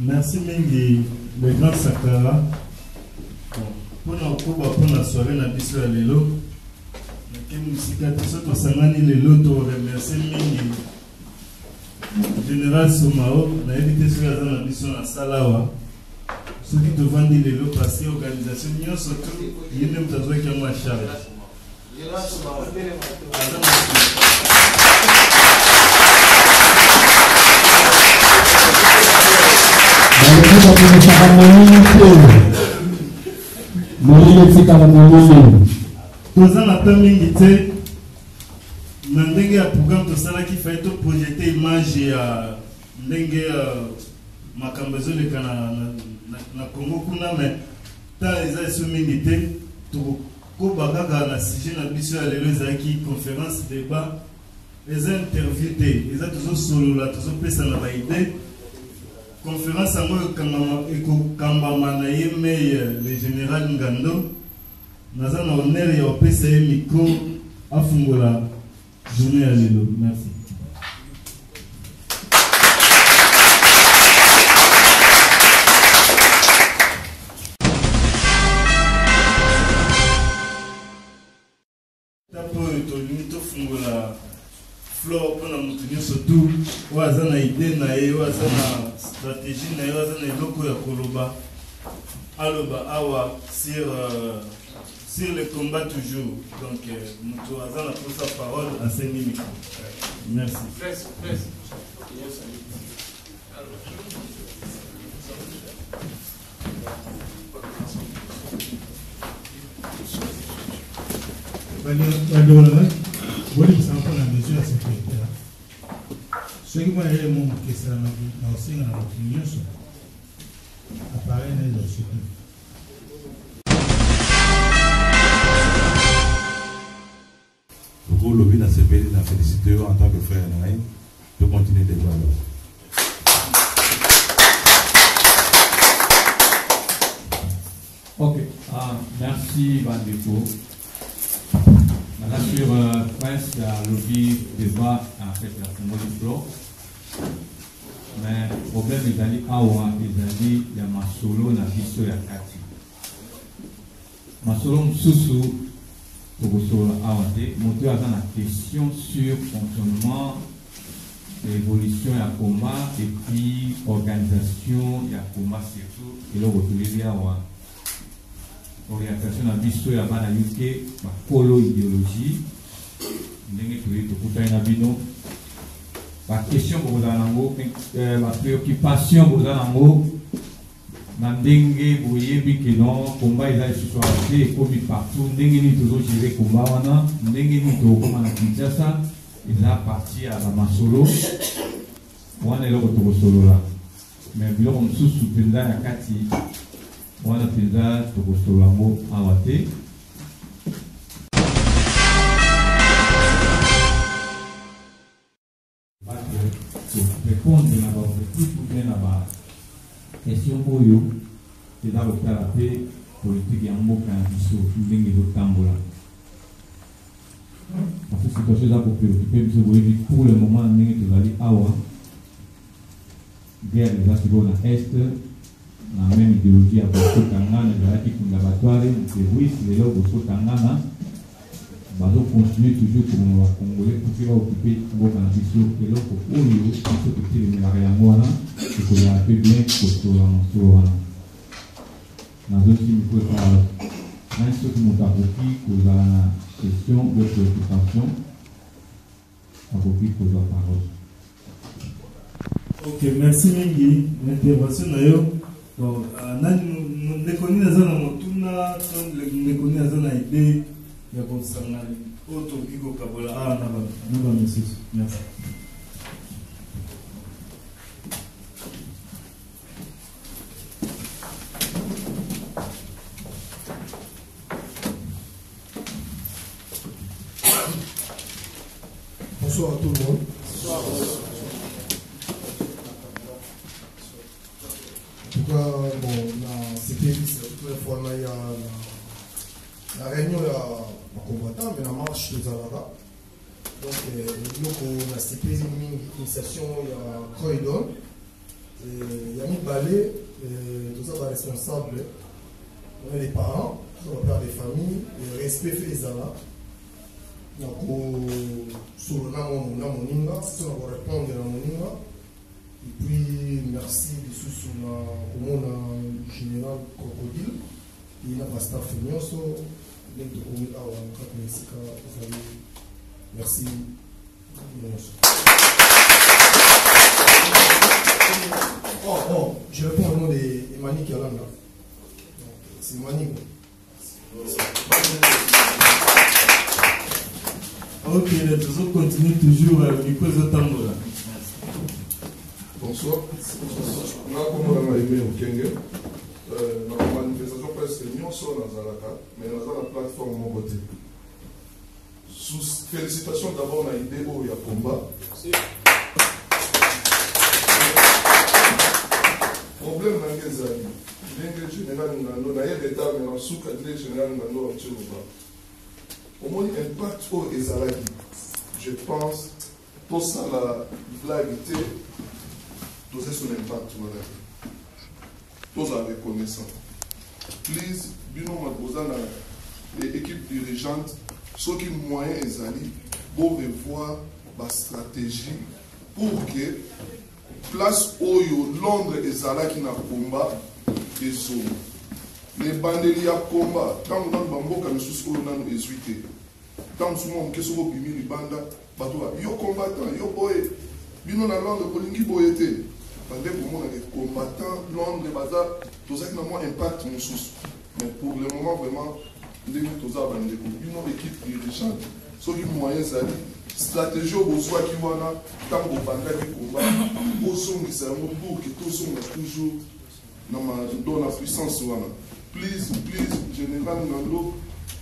Merci Mingi, le grand Sakara. Pour la soirée, na biso ya lelo. Musika Sangani lelo to remercier Mingi. Général Somao, na évité ce que na biso na Salawa. Ceux qui te vendent lelo passé organisation nyo surtout, il même besoin qu'il y a charge. Toza na temps mingi te na ndenge ya programme tosalaki faille to projeter image ya ndenge makambo ezoleka na Congo kuna mais tant eza eso mingi te tokoba kaka na sujet na biso ya lelo ezalaki conférence débat eza interview te eza tozosolola tozopesa na baide conférence yango ekokambama na ye le général Ngando naza na honneur ya opesa ye micro afungola journée ya lelo. Merci. Tapo tolingi tofungola floor mpona moto nyonso tu oyo aza na ide na ye oyo aza na stratégie na ye oyo aza na eloko ya koloba aloba awa sur le combat toujours. Donc nous avons pour sa parole à 5 minutes. Merci. Ce qui m'a dit, c'est que ça m'a aussi dans l'opinion. Appareil n'est pas Pour le bien de la féliciter en tant que frère Naïm, de continuer de voir. Ok, merci Bandeko. Madame sur Prince, le lobby débat en fait la Congo du Flow. Mais le problème est d'aller à Oua, il y a ma solo na biso ya kati. Ma solo msusu pour awate, monter à la question sur le fonctionnement, l'évolution et le combat, et puis organisation et le combat surtout, et le retour à Oua. Orientation à biso ya bana yuke, ma polo idéologie, ndenge tué to kutana bino. La question pour vous la préoccupation pour vous Nandenge boyebi que non combat il a été comme partout ndenge ni toujours gérer combat wana ndenge ni to comme na Kinshasa il a parti à la Masolo wana eloko to solo là mais biloko msusu penza ya kati wana penza to solo ngo awate répondre à votre objectif ou bien à question pour vous, c'est dans le caractère politique et en mot quand il faut finir le tambour. Parce que c'est quelque chose pour préoccuper, pour le moment, on est allé à Awa, guerre des Assyriens dans l'Est, la même idéologie à Bosso Tangana, qui est une laboratoire, c'est oui, c'est là où Bosso Tangana. Bazo continue toujours comme les Congolais pour qu'ils occupent le candidat et l'autre pour eux, il faut que les Mariamouana, et que la paix bien pour la dans d'autres il faut un seul qui m'a appris pour la question de préoccupation, appris pour la parole. Ok, merci Mingi, l'intervention d'ailleurs. Donc, nous ne connaissons pas Motuna, nous ne connaissons pas l'idée. Il y a beaucoup de sangali. Auto Kiko Kabola. Ah, non, monsieur. Merci. Bonsoir à tout le monde. Bonsoir. En tout cas, bon, c'était la fois il y a la réunion à combattant, mais la marche de Zalada. Donc, nous avons une initiation à Croydon. Il y a mis balai, tout ça va responsable. On est les parents, on va faire des familles, le respect fait les alas. Donc, sur le nom de Moninga, si on va répondre à Moninga. Et puis, merci sur le général Crocodile. Il y a un staff Nyoso, merci. Oh, je réponds au nom de Mani qui est là. C'est Mani. Ok, les autres continuent toujours du coup de temps là. Bonsoir. On a comme on a aimé au Kenya. Dans la manifestation presque nous sommes dans Zalaka, mais dans la plateforme mon côté. Félicitations d'abord à l'idée où il y a combat. Problème dans les amis. L'Inglés général nous n'a pas d'état, mais en sous-cadre général nous avons un petit peu. Au moins, impact au Ezalaki. Je pense tout ça la blague était tout ça son impact. Tous la reconnaissance. Please, bino maboza l'équipe dirigeante, ceux qui moyens ezali pour revoir la stratégie pour que place oyo Londres ezalaki na combat ezoma. Les bandeli ya combat, tant que nous bamboka misusu oyo nanu ezuite. Tant que nous keso ko bimi libanda bato yo combattant yo boye bino na Londres bolingi boyete. Pendant pour moi, les combattants, Londres, Baza, tout ça qui a moins impact mon sous. Mais pour le moment, vraiment, nous avons une équipe dirigeante. Ceux qui moyens à stratégie au besoin qui vont là, tant qu'on parle de combat, au son qui s'est pour que tout son toujours dans la puissance. Please, général Nando,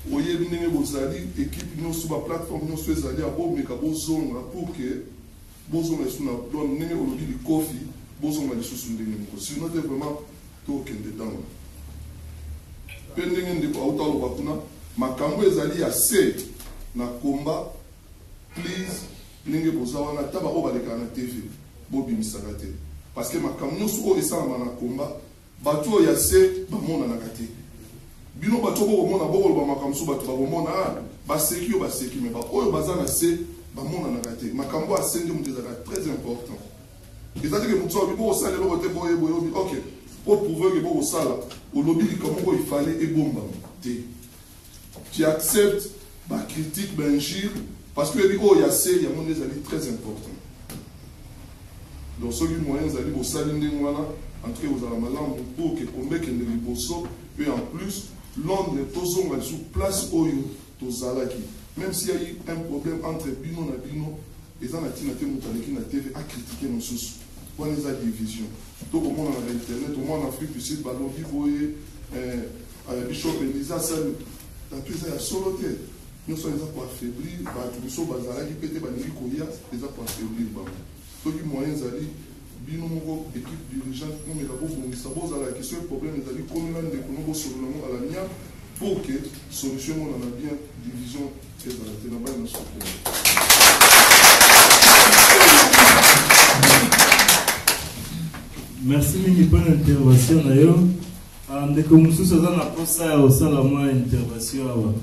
voyez bien vos alliés, équipe nous sur la plateforme, nous sommes allés à Bob, mais qu'à Bozon pour que Bozon est sur la donne, nous avons du coffee. Bozon m'a dit sous une ligne. Sinon, c'est vraiment tout qui est dedans. Pendant que nous avons ma cambo est allé assez na combat. Please, n'engagez pas ça. On a tabac au bas de la TV. Bobi misagate. Parce que ma cambo nous sommes ça na combat. Bateau est assez, bah mon a nagate. Bino bateau au monde a beaucoup de ma cambo sous bateau au monde a bah sécu mais bah oh bazan assez, bah mon a nagate. Ma cambo a assez de très important. C'est-à-dire que vous savez, vous savez, ok, pour prouver que vous savez, au lobby, comment il fallait et bon, tu acceptes ma critique, ben gire, parce que il y a assez, il y a des amis très importants. Donc, ceux qui moyens d'aller au salon de Mouana, entrer aux Alamalam pour que combat que les Bosso, et en plus, Londres, tous ont sous place Oyo, tous Zalaki. Même s'il y a eu un problème entre Bino et Bino, et ça n'a pas TV à critiquer nos sources. On a des divisions. Tout le monde a Internet, au moins en Afrique du Sud, Ballon Vivoye, Bishop Elisa, dans tout ça, il y a solo. Nous sommes pour affaiblir, nous sommes qui pété, les gens pour affaiblir. Tous les moyens d'aller, Bino, équipe dirigeante, nous avons la question, le problème est d'aller comme l'un des nous sur le monde à la mienne, pour que solution, on a bien division et dans la ténèbre, nous sommes. Merci pour l'intervention d'ailleurs. Dès que nous sommes dans la poste, au sein de la intervention.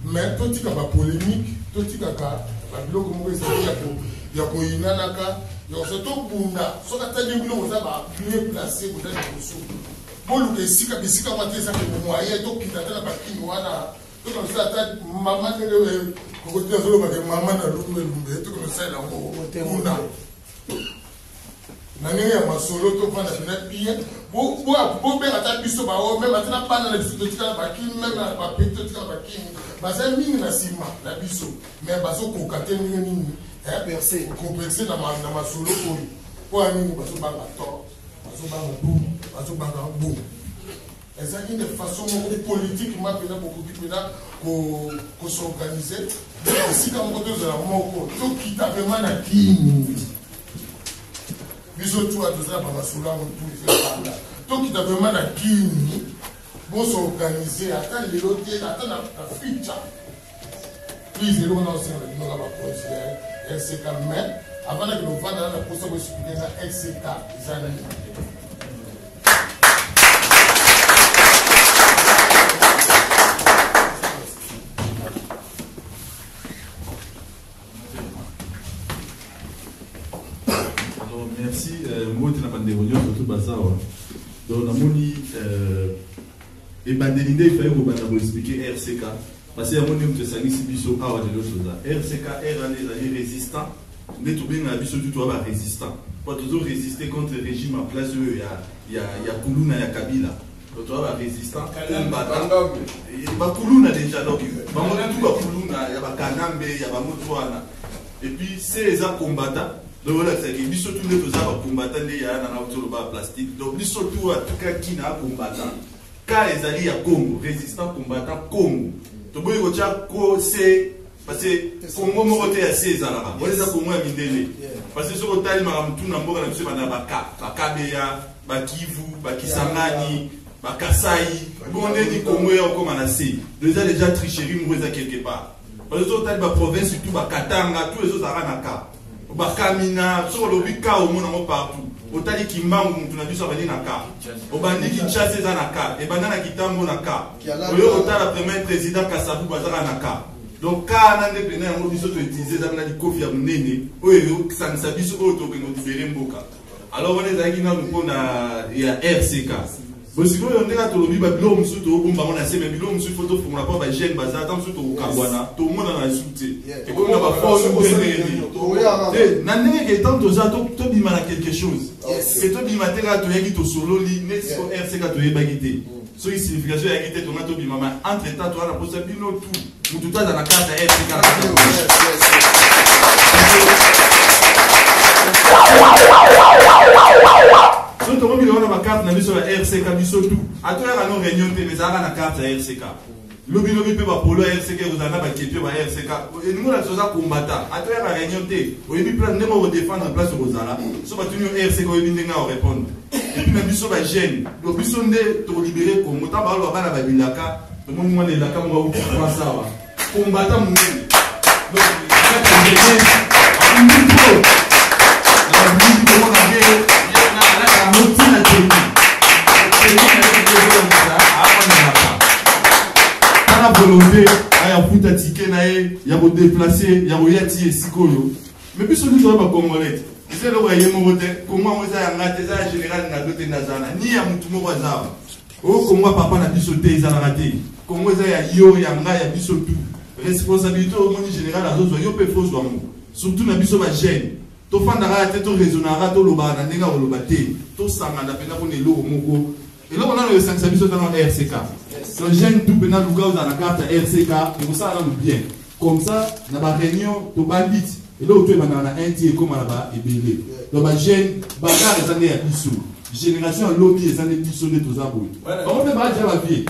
Mais tout ce qui est polémique, tout ce qui il y a un inanaka, il y a surtout Bunda, ce qui est un peu mieux placé pour être sous. Pour le si tu as des moyens, tu as des moyens, tu as des maman de maman de l'Umbe, tu as des Bunda. Nani ya masolo to fana fina bien bo be ata biso ba o même atana pas na biso to tika ba ki même na ba pete tika ba ki ba za mingi na sima na biso mais ba so ko kate mingi percer ko percer na masolo ko po ani ba so ba to ba so ba bu ba so ba bu ezaki de façon politique ma pena beaucoup qui pena ko s'organiser si comme côté de la moko to kita vraiment na kini biso tu atoza ba masula mo tu ifanda to kita vraiment na kini bon s'organiser ata lelo te ata na feature please lelo na aussi na ba projet RCK mais avant que nous vendre la poste pour expliquer ça RCK zana. Merci. Moi, je n'ai pas de réunion surtout Baza. Donc, on a dit et l'idée, il fallait vous expliquer RCK. Parce que mon nom, c'est Sanis Bisso, ah, de l'autre chose. RCK, est résistant. Mais tout bien, Bisso, tu dois être résistant. Pour toujours résister contre le régime en place, il y a Koulouna, il y a Kabila. Donc, tu dois être résistant. Il y a Koulouna déjà. Donc, il y a Koulouna, il y a Kanambe, il y a Motouana. Et puis, ces combattants. Donc voilà, c'est que biso tous les deux combattants il y a un autre plastique. Donc biso tout à tout cas qui n'a combattant. Car les alliés à Congo, résistant combattant Congo. Donc vous voyez que c'est parce que Congo m'a voté à 16 ans là-bas. Voilà ça Congo a mis délai. Parce que ce que t'as dit maram tout n'importe quoi c'est pas baka, bakabeya, bakivu, bakisangani, bakasai. Bon on dit Congo est comme anasé. Déjà tricherie nous quelque part. Parce que t'as dit province surtout bakatanga, tous les autres aranaka. Bakamina, sur le bika au monde partout. Otali Kimbangu, tu n'as vu ça venir na ka. Obandi Kinshasa za na ka. Et banana Kitambo na ka. Oyo otala premier président Kasavu bazara na ka. Donc ka na ndepena yango biso to utiliser za na Kofi ya munene. Oyo sanisa biso oyo to kengo libérer mboka. Alors on est avec nous na ya RCK. Bon si vous on est tolobi ba bilo musu to bomba on a se mais bilo musu photo pour na pas ba jeune baza tant musu to kabwana to mona na insulté. Et comme on va faire nandenge que tant to za to bima na quelque chose. Que to bima tera to yaki to solo li nesko RCK to yebagité. So il signification yaki to na to bima entre temps to na posa bino tout. Mutu ta na carte RCK. So tout le monde a ma carte na biso ya RCK biso tout. Atoya ka no réunion te mais ça na carte ya RCK. Lobi pe ba polo RCK vous en a ba kepio ba RCK. Et nous la chose à combattre. Atoya ka réunion te. Oyebi plan ndemo défendre place Rosala. So ba tunu RCK oyebi ndenga o répondre. Et puis na biso ba jeune. Do biso nde to libérer Congo ta ba lo ba na ba bilaka. To mo mo le la ka mo ba ku kwa sawa. Combattre mon. Donc ça la volonté à foutre ticket naé ya bo déplacer ya bo yati esikolo mais puis celui doit pas congolais c'est le royaume moté comment on ça ngate ça général na doté nazana ni ya mutu mo bazaba o comment papa na biso te za raté comment ça ya yo ya nga ya biso tout responsabilité au monde général azozo yo pe fausse wa mo surtout na biso ba jeune to fandara te to raisonnara to loba na ndenga loba te to sanga na pena ko ne lo moko et là on a le 5 biso dans RCK. Le jeune tout pénal Lucas dans la carte RCK et vous ça bien. Comme ça dans la réunion to bandit et là tu es dans un tiers comme là-bas et belé. Donc ba jeune bagarre les années à biso. Génération lobby les années biso de tous aboui. Comment fait ba la vie.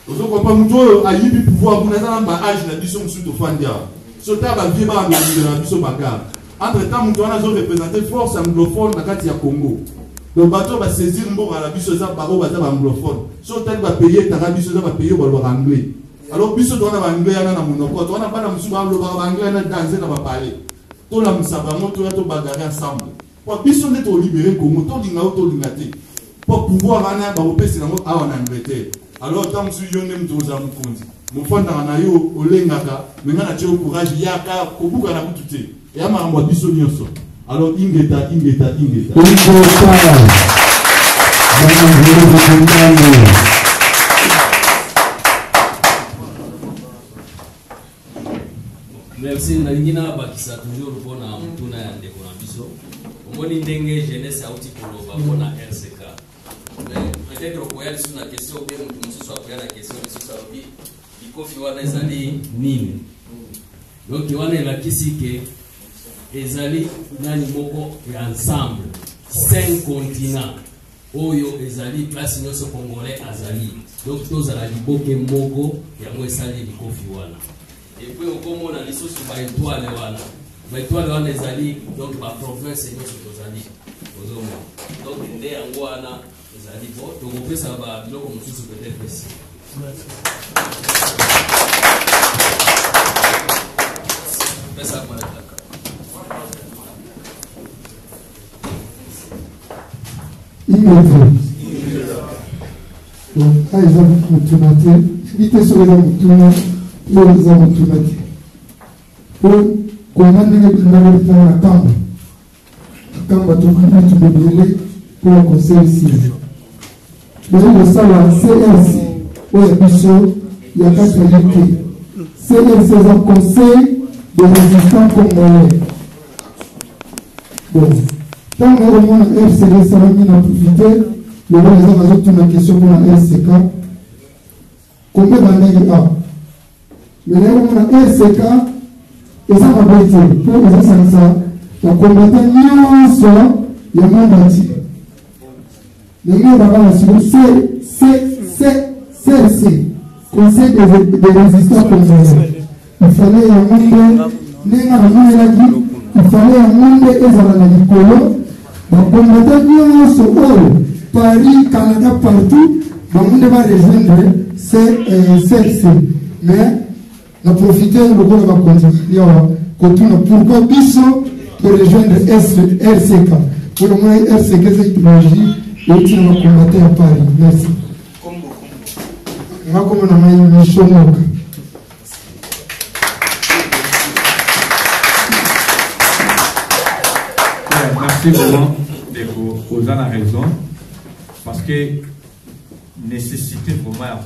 Vous comprenez pas muto a yibi pouvoir pour na ba âge na biso musu to fandia. Sota ba vie ba na biso bagarre. Entre temps muto na zo représenter force anglophone na kati ya Congo. Le bateau va saisir mbo à la biso za baro baza ba anglophone. So tel va payer ta biso za va payer ba anglais. Alors biso doit na anglais na monoko. To na bana musu ba lo ba anglais na danser na ba parler. To la musaba moto ya to bagarre ensemble. Pour biso ne to libérer Congo to linga to lingate. Pour pouvoir ana ba opesi na mo a en Angleterre. Alors tant musu yo nem to za mukonzi. Mo fanda na yo olengaka, menga na tio courage yaka ko buka na butute. Ya marambo biso nyonso. Alors, ingeta. Merci, Nalingina Bakisa, toujours pour la Mutuna et Dekonabiso. Au moins, Ndenge, jeunesse, Aouti Koloba, pour la RCK. Peut-être qu'on peut aller sur la question, bien, on se soit pris la question, mais sur ça, il faut faire des années, Nini. Donc, il y a la question que. Ezali nani moko et ensemble 5 continents oyo ezali place nyonso congolais azali donc tozala liboke moko ya mo esali likofi wana et puis okomona lisusu ba étoile wana ezali donc ba province nyonso tozali donc nde yango wana ezali bo tokopesa biloko mosusu peut-être esi pesa malaka donc ah eza motuna te vite soki eza motuna oyo eza motuna te po koma ndenge ndenge litanga na kamba tokandi tubebele mpo ya conseil sile boyi kosala CRC oyo biso ya kati ya uk CRC eza conseil de résistant congolais bon ntango okomona RCD esalami na profite lelo eza nazotuna question mpona RCK kombe bandenge awa mele okomona RCK eza maboyi te mpo ezosalisa bakombata nyonso ya monde entier ndenge bakala siko CRC conseil de résistance congolais ifale yango nde ndenge namonelaki ifale yango nde ezala na likolo bakombata nyonso oyo Paris, Canada, partout, bango nde barejoindre CRC mais na profiter lokola bakontinue awa kotuna pourquoi biso rejoindre RCK pour le moins RCK c'est idéologie et tu vas combattre à Paris. Merci. Moi comme on a une mission merci vraiment de vous la raison parce que nécessité vraiment à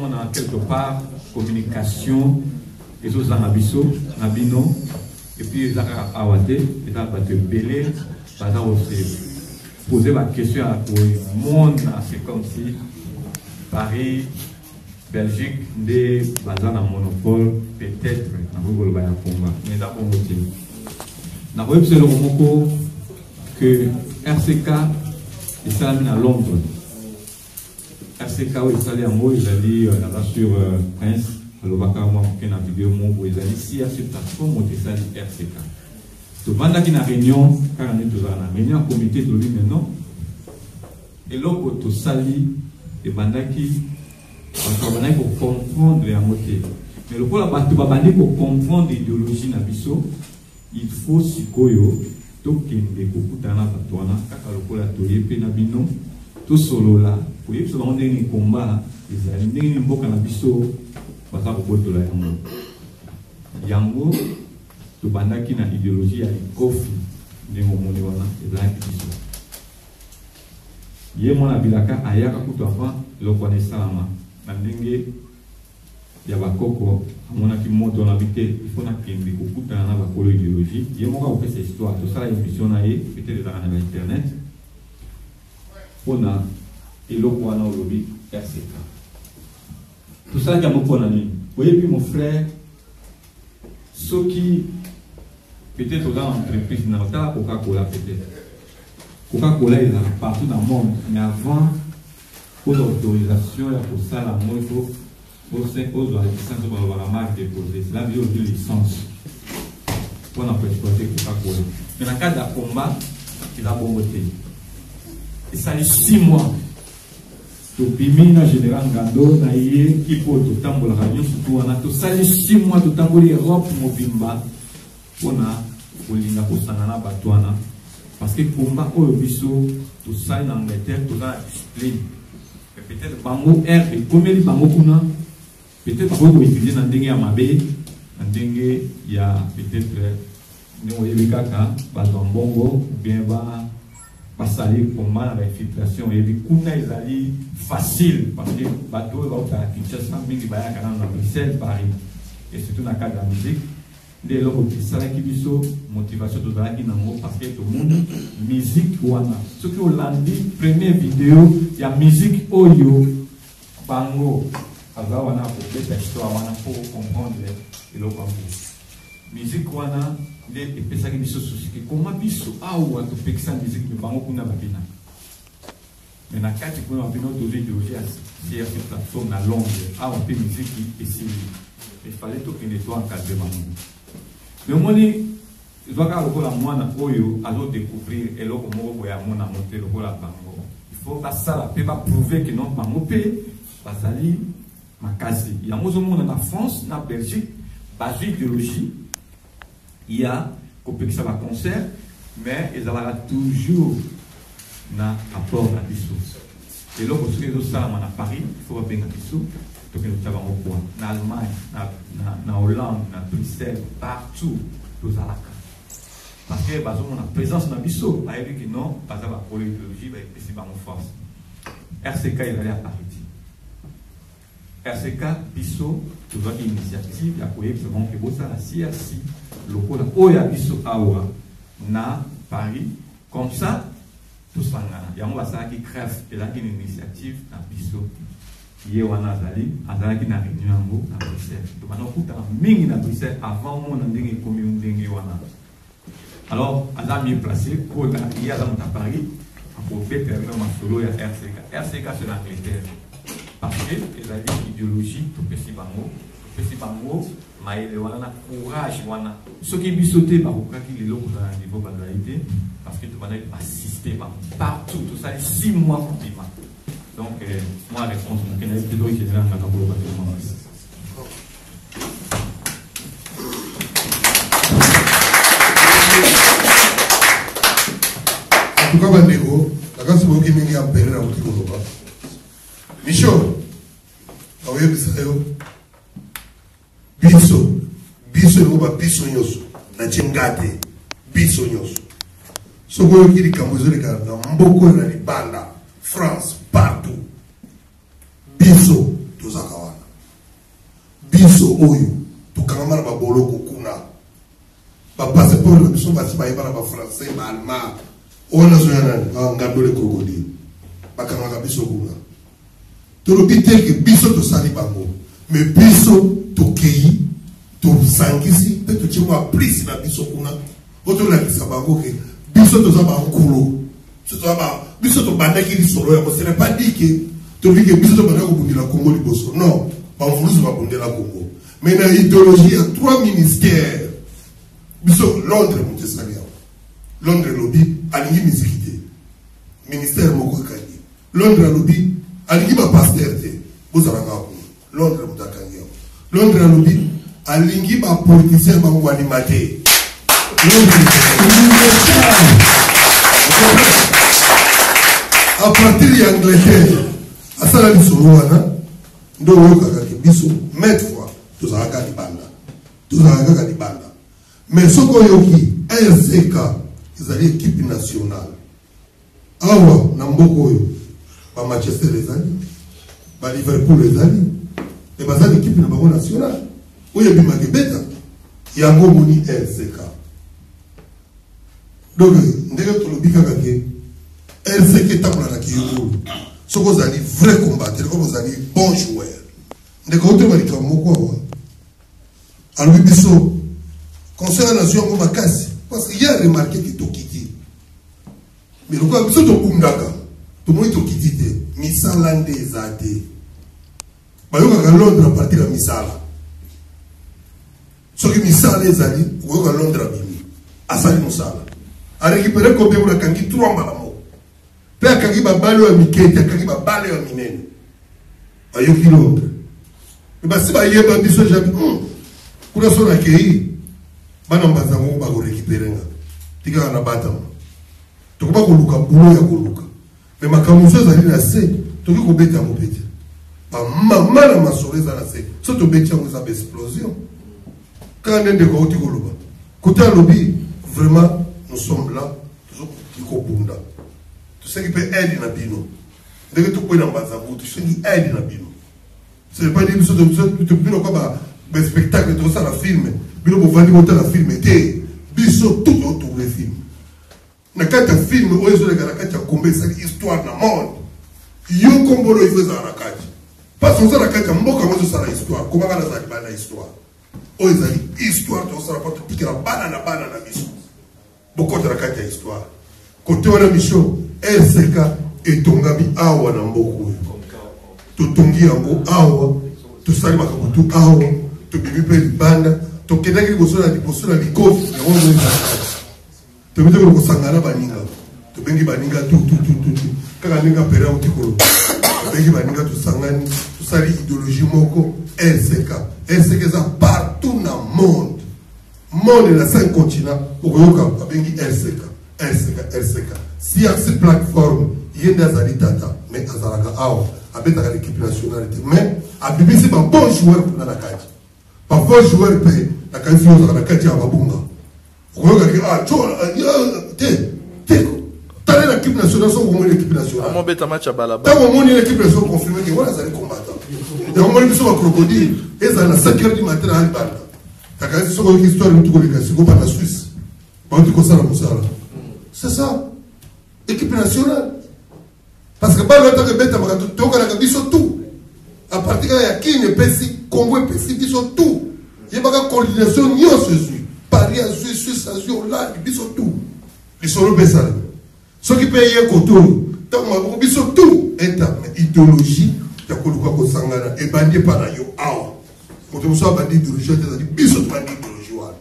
on a quelque part communication et aux anabiso nabino et puis les awate les abattus belé pas poser la question à tout le monde c'est comme si Paris Belgique des bazar en monopole peut-être na vous le va combat mais d'abord na web c'est le moment que RCK est salami à Londres RCK est salé en mots il a dit là sur Prince alors va quand même une vidéo où ils allaient ici à cette plateforme où ils allaient RCK. Donc pendant qu'il y a une réunion, quand on est toujours en réunion, comité de lui maintenant, et là où tu salis et pendant qu'il pour comprendre les motifs. Mais le problème c'est que pour comprendre l'idéologie nabiso, il faut sikoyo to kende kokutana batwana kaka lokola toyepe na bino to solo là pour yebisa bango ndenge combat ezali ndenge mboka na biso baza kobotola yango tobandaki na idéologie ya likofi ndenge omoni wana ezalaki biso ye mwana bilaka ayaka kutu avant eloko wana esalama na ndenge ya bakoko amonaki moto na bite ifo nakende kokutana na bakolo idéologie ye moko akopesa histoire tosala émission na ye peut-être ezalaka na internet mpona eloko wana olobi RCK tout ça qui a mon ami. Vous voyez, puis mon frère, ceux qui peut-être dans l'entreprise, dans Coca-Cola peut-être. Coca-Cola est partout dans le monde, mais avant, pour l'autorisation, pour ça, la il faut aux licences pour avoir la marque déposée. C'est là qu'il y a une licence pour exploiter Coca-Cola. Mais dans le cas d'un combat, il a bon voté. Et ça est 6 mois. Topimina général Ngando na ye kipo totambola radio surtout wana to sali 6 mois totamboli Europe mobimba pona kolinga kosangana batwana parce que combat oyo biso to sali na Angleterre to na discipline peut-être bango R et komeli bango kuna peut-être bango étudier na ndenge ya mabe na ndenge ya peut-être ndenge yebikaka bazambongo bien ba passer combat la infiltration et du coup ils allaient facile parce que bateau va à Kinshasa mingi baya kana na Bruxelles Paris et surtout dans le cadre de la musique dès lors que ça qui biso motivation de la qui nango parce que tout le monde musique wana ce que Hollandi première vidéo il y a musique oyo bango aza wana pour faire histoire wana pour comprendre et le musique wana les pesaki biso souci que comment biso awa to pekisa musique me bango kuna babina mais na kati kuna babina to idéologie sur cette plateforme na Londres awa pe musique ici il fallait to que nettoie encadrer bango mais moi Il faut découvrir et l'autre mot pour monter le la bango. Il faut que ça va prouver que non pas mopé basali makasi. Il y a monde en France, en Belgique, base idéologie. Il y a que ça va concert, mais ils ont toujours na rapport à Bissou. Et là, parce que nous sommes à Paris, il faut bien Bissou. Donc nous avons au point. En Allemagne, en Hollande, en Bruxelles, partout, nous avons parce que on a présence dans Bissau, il dit que non, pas ça va pour l'idéologie, va être possible en force. RCK il allait à Paris. RCK Bissau, tu vois une initiative, la cohérence que vous ça la CRC, le code Oya Bissau Awa na Paris, comme ça, tout ça il y a un ça qui crève et là une initiative à Bissau. Hier on a allé, à la qui n'a réunion à Bruxelles. Donc maintenant tout à mingi à Bruxelles avant mon ending commune dingue wana. Alors, on a mieux placé pour la IA dans Paris pour faire un solo à RCK. RCK c'est l'Angleterre. Parce que les idéologies, tout petit bango, mais il y a un courage. Ce qui est bisouté par le cas qu'il est là pour un niveau de réalité, parce que tu vas assister partout, tout ça, 6 mois pour vivre. Donc, moi, la réponse, je vais plutôt général dans le En tout cas, Bandego, la grâce pour qui m'y a appelé à votre groupe. Michaud, vous avez vu ça, biso nyoso, na chengate, biso nyoso. Ce que vous avez dit, quand vous avez regardé, Mboko na Libanda, France, partout. Biso, tous à Kawana. Biso, Oyo, tout Kamana Babolo, Kokuna. Ba passeport, la biso, ba français, ba allemand. On a besoin d'un crocodile. Bakanga biso kuna. To tel que biso to sali bango. Mais biso to kei to sangisi peut to chimwa prise na biso kuna. Oto la kisa bango ke biso to zaba nkulo. Biso to bandaki li solo ya ce n'est pas dit que to dit que biso to bandaki ko la Congo liboso. Non, ba vouloir va bonder la Congo. Mais dans l'idéologie, il y a 3 ministères. Biso Londres Montessalia. Londres lobby alingi misikité. Ministère moko kangi. Londres lobby alingi ba pasteur te. Bozaranga ko. Londres mutakangi. Londres lobby alingi ba politicien ba ngwani mate. À partir de l'Angleterre, à ça la biso wana ndo woka ke biso mettre fois tous à ka banda. Tous à ka banda. Mais soko yoki RCK ils équipe nationale. Awa na mboko yo ba Manchester les amis, ba Liverpool les amis et ba équipe na bango nationale. Oyo bima kebeta yango moni RCK. Donc ndenge to lobika kake RCK tapola na kiyo. Soko zali vrai combattant, comme vous allez bon joueur. Ndeko oto ba lika moko wa. Alors biso concernant la nation comme makasi. Parce qu'il y a remarqué que tu quitté. Mais le quoi, tu bundaka. Tu moi tu quitté. Misala ndezate. Ba yo ka Londres à partir de misala. Ce qui misala ezali, ou ka Londres bimi. Asali musala. A récupérer combien pour la kangi 3 malamo. Pe kangi ba balo ya mikete, kangi ba balo ya minene. Ba yo ki Londres. Et ba si ba yeba biso jabi. Kuna sona kei. Bana mbazango ba ko récupérer nga tika na batama to ko ba ko luka bulo ya ko luka mais makamuso zali na se to ko beta mo beta ba mama na masoleza na se so to beta ngo za explosion quand ndende ko tiko luba kota lobi vraiment nous sommes là toujours tiko bunda to se ki pe aide na bino ndenge to ko na mbazango to se ki aide na bino c'est pas dire so to bino ko ba spectacle to ça la film bino bovandi kota la film te biso tout autour le film na kati film oyo ezoleka na kati ya kombe esali histoire na monde yo kombolo izo za na kati parce que na kati ya mboka mozo sala histoire koma kana za bana histoire oyo ezali histoire to sala pas tikira bana na biso boko na kati ya histoire kote wana mission RCK etongami awa na mboko oyo to tongi yango awa to sali makabutu awa to bibi pe banda tokendaki liboso na likofi yango tobete kosangana baninga tobengi baninga tu kaka ndenge apere auti kolo tobengi baninga tosangani tosali idéologie moko RCK eza partout na monde na 5 continent okoyoka babengi RCK CRC plateforme yende azali tata mais azalaka awa abetaka l'équipe nationale mais abibisi ba bon joueur kuna na kati ba bon joueur pe na kati yo na kati ya babunga okoyoka tala l'équipe nationale so ko l'équipe nationale Comment beta match à balaba tant on l'équipe nationale confirmé que voilà azali combattant et on moni biso ba crocodile eza na 5h du matin à Barca kaka so ko histoire mutu ko lekasi ko pa na Suisse ba mutu ko sala musala c'est ça équipe nationale parce que balo tant que beta makato toka na biso tout à partir ya kine pesi Congo pesi biso tout yebaka coordination nyonso zui Paris a zui Suisse a zui Hollande biso tout lisolo pesa ce qui paye koto tant ma biso tout état idéologie ya koluka ko sangana e bandé para yo awa moto muso bandi idéologie te biso bandi idéologie wa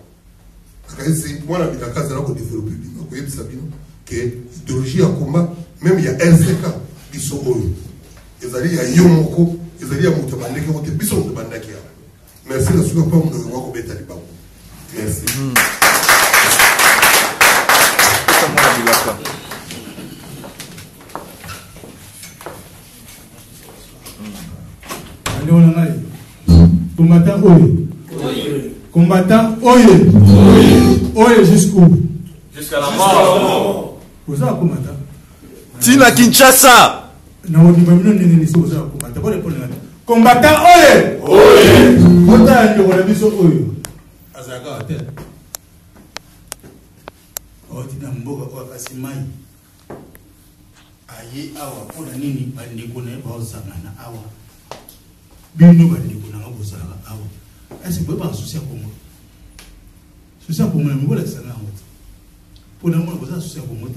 akaisi mwana bitakaza na ko développer bino ko yebisa bino que idéologie ya combat même ya RCK biso oyo ezali ya yo moko ezali ya moto bandeke ko te biso moto bandaki ya merci na suka pa moto ko beta li bango merci Combattant Oye jusqu'où? Jusqu'à la mort. Vous avez combattant. Tina Kinshasa. Combattant Oye. Vous avez dit Oye. Azaga tel. Otina mboga kwa kasimai. Aye awa pona nini bandiko ne bazangana awa. Bino bandiko na ngabozala awa. Est-ce que vous pouvez pas associer à Congo? Associer à Congo, mais vous l'avez en route. Pour le moment, vous associez à Congo.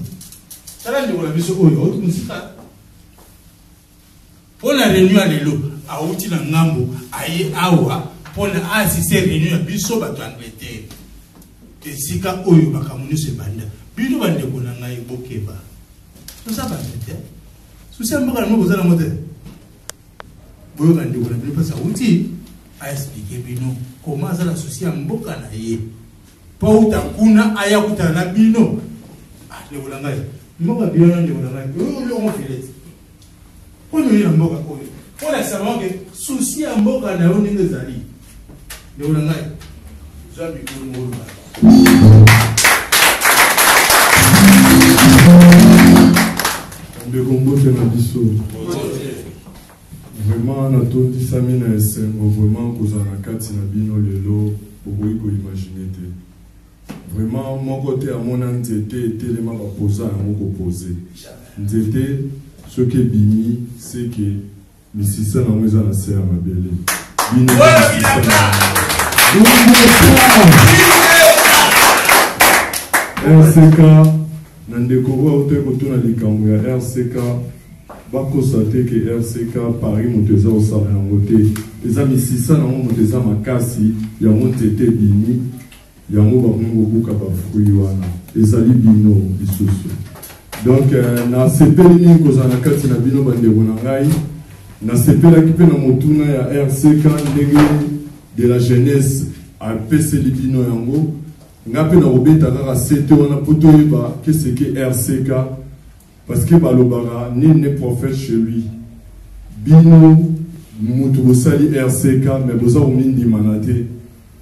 Ça là, vous l'avez sur Oyo, pour la réunion à l'élo, à Outi na Ngambo, aye awa, pour la assister réunion à Bisso bato Angleterre. Et si ka Oyo bakamuni se banda, bino bande ko na ngai bokeba. C'est ça pas Angleterre. Souci à mboka no bozala mote. Boyo bande ko na parce que Outi a expliqué bino comment ça l'associer à mboka na ye. Pa uta kuna aya kuta na bino. Ah le bolanga. Mboka bino na le bolanga. Yo on filet. On y a mboka ko. On a savoir que souci à mboka na yo ndenge zali. Le bolanga. Zabi ko mo. De Congo c'est na biso. Vraiment na tondi samina esengo vraiment kozana kati na bino lelo okoki koimagine te. Vraiment mon côté à mon nzete etelema bapoza yango kopose. Nzete soki ebimi c'est que misisa nango eza na se ya mabele. Bino RCK na ndeko oyo te kotuna likambo ya RCK bakosate ke RCK Paris moteza osala yango te eza misisa nango moteza makasi yango nzete bini yango bakongo kobuka bafruit wana ezali bino lisusu donc nasepeli mingi kozala na kati na bino bandeko na ngai nasepelaki mpe na motuna ya RCK ndenge de la jeunesse apeseli bino yango nga mpe na kobeta kaka sete wana po toyeba keseke RCK parce que balobara nul n'est prophète chez lui bino mutu bosali RCK mais boza komindimana te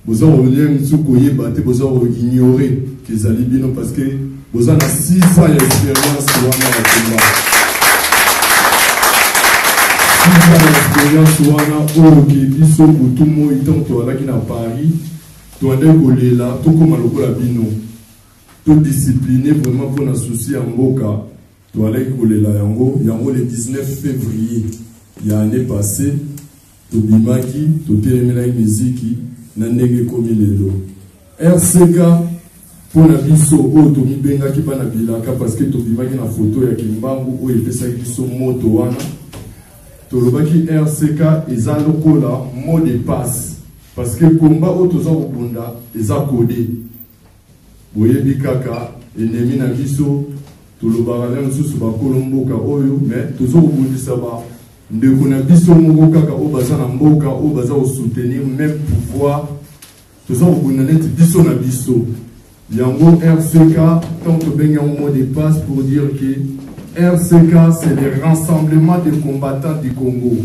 boza kolia misu koyeba te boza koignore kezali bino parce que boza na 6 ans ya expérience wana ya komba 6 ans ya expérience wana oyo ke biso butu moi ntango toalaki na Paris toande kolela tokoma lokola bino todiscipline vraiment mpona souci ya mboka toalaki kolela yango le 19 février ya année passée tobimaki totelemelaki miziki na ndenge ekomi lelo RCK mpona biso oyo tomibengaki bana bilaka parce que tobimaki na foto ya kimbangu oyo epesaki biso moto wana tolobaki RCK eza lokola mot de passe parce que combat autoza kokunda eza codé boyebi kaka ennemi na biso tolobaka na mosusu bakolo mboka oyo mais toza kobundisa ba ndeko na biso moko kaka oyo baza na mboka oyo baza kosoutenir même pouvoir toza kobunda neti biso na biso yango RCK tant tobengi yango mot de passe pour dire que RCK c'est le rassemblement des combattants du Congo.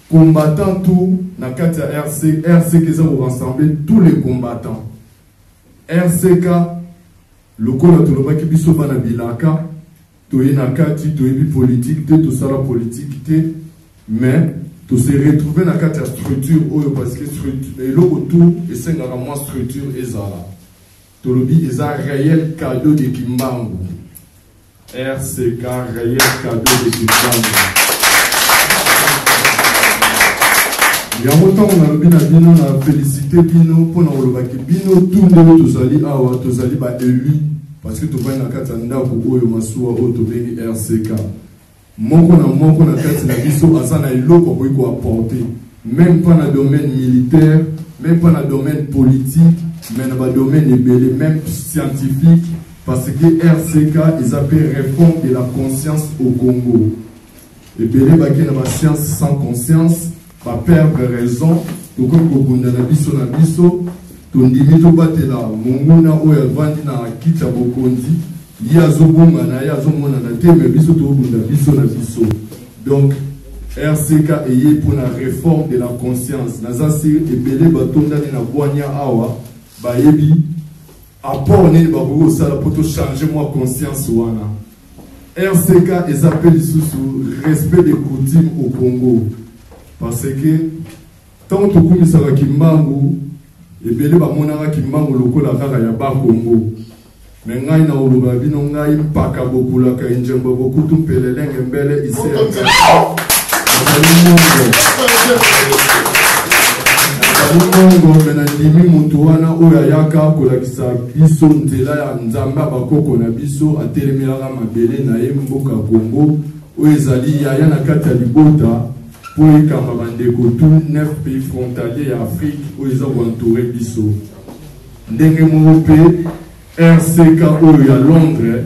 Combattants tout na kati ya RCK ça va rassembler tous les combattants. RCK lokola tolobaki biso bana bilaka toye na kati toyebi politique te tosala politique te mais to se retrouver na kati ya structure oyo parce que structure eloko tout esengaka mwa structure ezala tolobi eza réel cadeau de Kimbangu. RCK réel cadeau de Kimbangu. Yango ntango nalobi na bino na félicité bino mpona kolobaki bino tu ndenge tozali awa tozali baélu parce que tofandi na kati ya ndako oyo masuwa oyo tobengi RCK moko na kati na biso aza na eloko akoki koapporte même pas na domaine militaire même pas na domaine politique mais na badomaine ebele même scientifique parce que RCK eza mpe réforme de la conscience au Congo ebele bake na bascience sans conscience pas perdre raison tokoki kokunda na biso tondimi tobatela monguna oyo avandi na kiti ya bokonzi ye azobonga na ye azomonana te me biso tokokunda biso na biso donc RCK eye mpona réforme de la conscience naza sir ebele batondani na bwanya awa bayebi apport nini bakoki kosala mpo tochange mwa conscience wana RCK eza mpe lisusu respect des coutumes au Congo parce que tant tokumisaka Kimbangu ebele bamonaka Kimbangu lokola kaka ya bakongo me ngai na oloba bino ngai mpaka bokulaka injembo bokutu mpelelenge mbele ise Mongo mena ndimi mutu wana oyo ayaka kolakisa biso nzela ya nzambe bakoko na biso atelemelaka mabele na ye mboka Congo oyo ezali yaya na kati ya libota pour ekamba bandeko tout 9 pays frontaliers ya Afrique oyo eza koentoure biso ndenge moko mpe RCK oyo ya Londres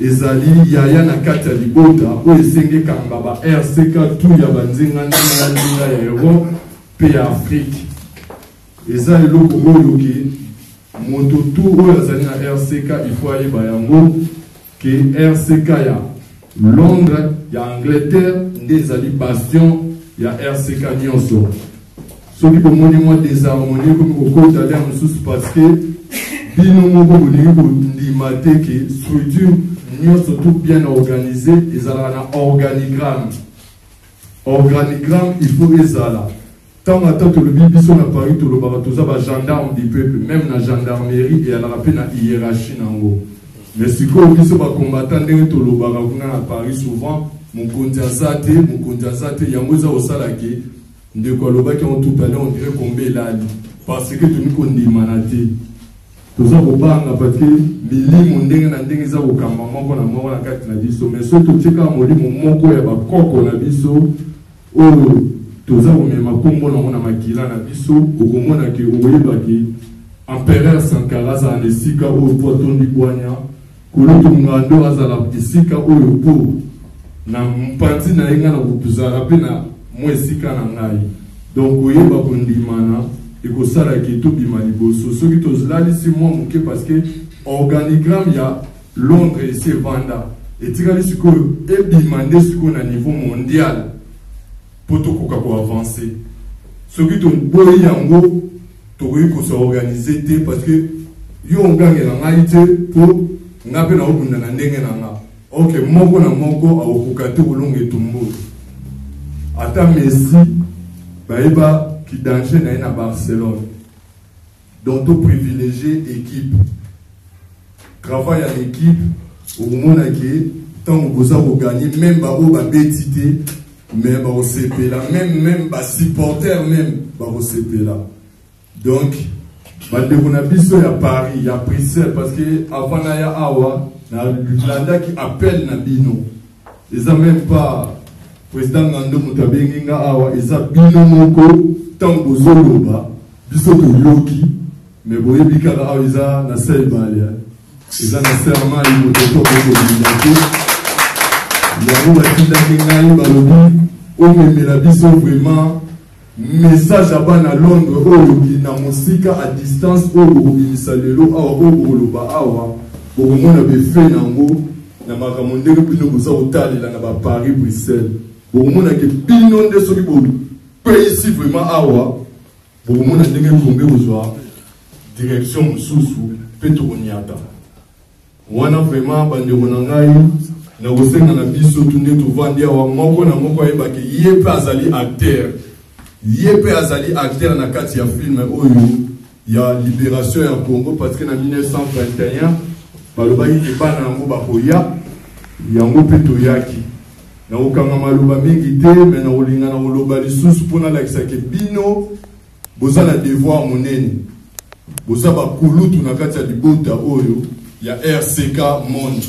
ezali yaya na kati ya libota oyo esenge kamba ba RCK tout ya banzinga ndinga ya Europe mpe ya Afrique eza eloko oyo ke moto tout oyo azali na RCK il faut ayeba yango ke RCK ya Londres ya Angleterre nde ezali bastion ya RCK nyonso soki bomoni mwa désharmonie komi kokota lia mosusu parce que bino moko bolingi kondima te ke structure nyonso tout bien organisé ezalaka na organigramme il faut ezala ntango ata tolobi biso na Paris tolobaka toza bagendarme du peuple même na gendarmerie eyalaka mpe na hiérarchie nango mais sikoyo biso bacombattant ndenge tolobaka kuna na Paris souvent mokonzi aza te yango eza kosala ke ndeko alobaki yango tout à l'heure on dirait kombe elali parce que toni kondimana te toza kobanga parce que milimo ndenge na ndenge eza kokamba moko na kati na biso mais so totikaka molimo moko ya bakoko na biso oyo toza komema kombo nango na makila na biso okomonaki okoyebaki empereur Sankara azala na esika oyo po atondi bwanya koloto ngando azala esika oyo po na mpanzi na ye nga na kotuzala mpe na mwa esika na ngai donc oyeba kondimana ekosalaki tobima liboso soki tozalalisi mwa moke parce que organigramme ya Londres esi evanda etikali sikoyo ebima nde sikoyo na niveau mondial mpo tokoka koavance soki toboyi yango tokoki kosaorganize te parce que yo ongangela ngai te mpo nga mpe naobunda na ndenge na nga ok moko na moko akokoka te kolonga etumbu ata Messi bayeba ki danger na ye na Barcelone donc to privilégier équipe travail en équipe okomonaki ntango boza koganye même baoyo babeti te mais bakosepela même basupporter même bakosepela donc bandeko na biso ya Paris ya Bruxelles parce que avant na ya awa nalandaki appel na bino eza même pas président ngando moto abengi nga awa eza bino moko ntango bozoloba biso to yoki mais boye bikara awiza na sel balia eza na serment il moto to ko yango batindaki ngai balobi omemela biso vraiment message à bana Londres oyo na mosika à distance oyo obimisa lelo awa oyo oloba awa okomona befe nango na makambo ndenge bino boza kotalela na Paris Bruxelles okomona ke bino nde soki bope ici vraiment awa okomona ndenge bonge kozwa direction mosusu mpe tokoniata wana vraiment bandeko na ngai na kosenga na biso tunde tovandi awa moko na moko ayebaki ye mpe azali acteur na kati ya film oyo ya libération ya Congo parce que na 1921 balobaki ke bana yango bakoya yango mpe toyaki na kokanga maloba mingi te me na kolinga na koloba lisusu mpona alakisa ke bino boza na devoir monene boza bakulutu na kati ya libota oyo ya RCK Monde.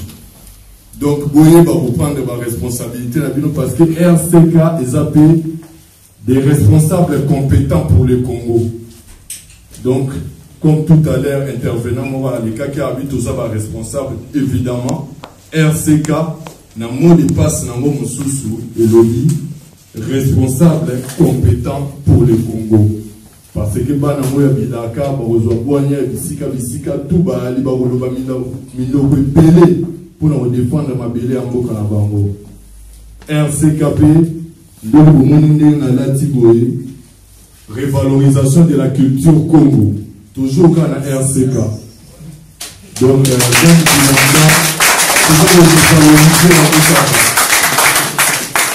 Donc boyeba reprendre ma responsabilité na bino parce que RCK est appelé des responsables compétents pour le Congo. Donc, comme tout à l'heure, intervenant, moi, les cas qui habitent aux abats responsables, évidemment, RCK, n'a mot de passe, n'a mot moussoussou, et lobby, responsable compétent pour le Congo. Parce que, bah, n'a mot ya bidaka, bah, ozo boanya, bisika, tout, bah, ali, bah, oloba, mino, pelé, pour nous défendre ma belé en boka na bango. RCKP, révalorisation de la culture Congo, toujours quand la RCK. Donc,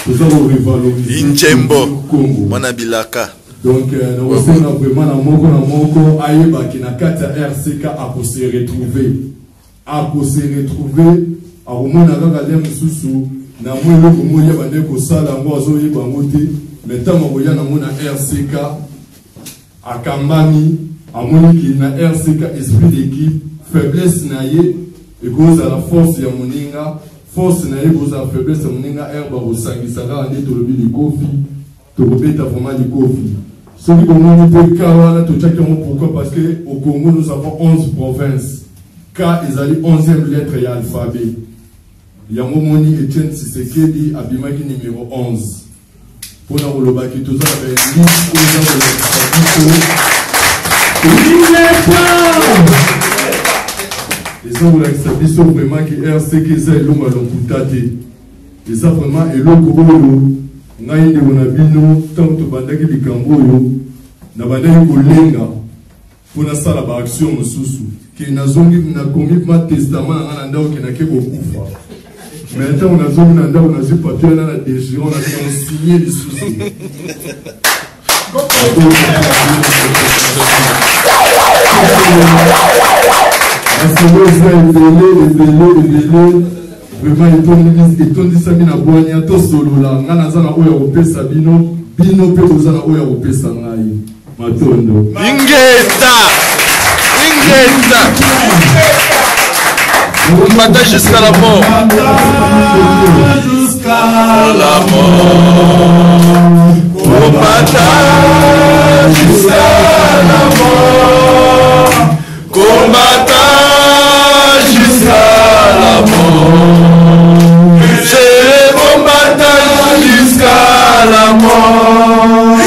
nous avons révalorisé Congo. Donc, nous avons vraiment la moko aïeba qui n'a qu'à RCK à se retrouver. À se retrouver, à au moins à sous na mwelo kumoya bande ko sala ngo azoye bangote metama koya na mona RCK akambami amoni ki na RCK esprit d'équipe faiblesse na ye et cause à la force ya moninga force na ye cause à faiblesse ya moninga herba osangisa ka ande to lobi likofi to kobeta vraiment likofi celui qu'on moni pe kawana to chaki mo pourquoi parce que au Congo nous avons 11 provinces K ezali 11e lettre ya alphabet yango moni Etienne Tshisekedi abimaki numéro 11 pona kolobaki toza na liste eza kolakisa biso vraiment ki RCK eza elongo ya lokuta te eza vraiment eloko oyo ngai ndeko na bino ntango tobandaki likambo oyo nabandaki kolenga mpona sala baaction mosusu ke nazongi nakomi ma testament na nga na ndako ke nake kokufa mais on a besoin d'un on a papier dans la DG, on a signé les soucis. Vraiment, ils dit ça, mina boania, to solo là, ngana zana oya opesa bino, bino pe ozana oya opesa ngai. Matondo. Ingeta. On m'attache jusqu'à la mort. Jusqu'à la mort. On m'attache jusqu'à la mort. Combattant jusqu'à la mort. C'est le combattant jusqu'à la mort.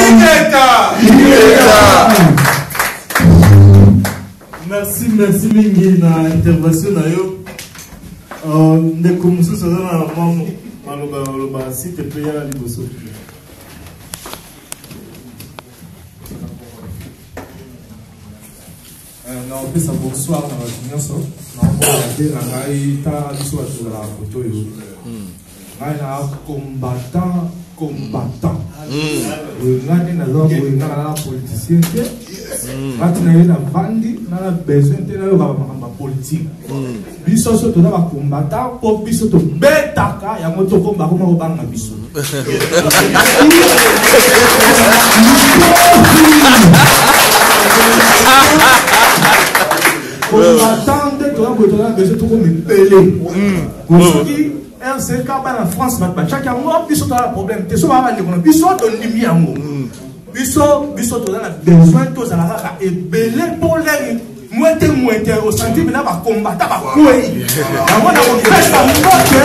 Merci mingi na intervention na yo. Ndeko mususu aza na maloba s'il te plaît ya liboso. Na opesa bonsoir na bato nyonso na okolade na ngai ta biso bato na foto oyo ngai na combattant ngai nde naza koyengaka na politicien te kati na ye na vandi na besoin te nayokaka makambo ya politike biso so toza bacombattant mpo biso tobetaka yango tokombaka moko banga biso combattant nde toza boye toza na besoin tokomepele soki RCK bana France batiaki yango biso toza na problème te so baa bandeko na biso tondimi yango biso toza na besoin tozala kaka ebele mpo lere mwete au centime na bakombata bakwei yango na kopesa mbote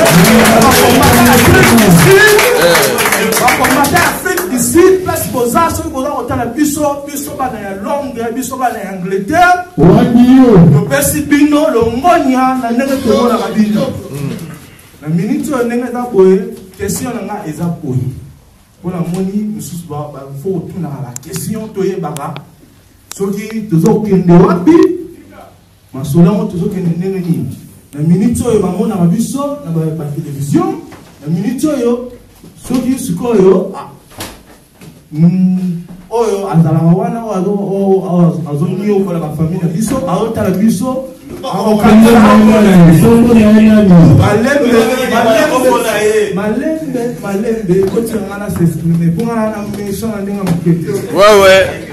bakombata Afrique du Sud place boza soki boza kotala biso bana ya Londres biso bana ya Angleterre topesi bino longonia na ndenge tomonaka bino na minute oyo ndenge eza boye question na nga eza boye mpo namoni mosusu bafo kotunaka baquestion toyebaka soki tozokende wapi masolo yango tozokende ndenge nini na minute oyo bamonaka biso na batelevizio na minute oyo soki sikoyo oyo azalaka wana azoniokola bafamille na biso aotala biso malembe kotika nga na s'exprime mpo nga na méchant na ndenge mokete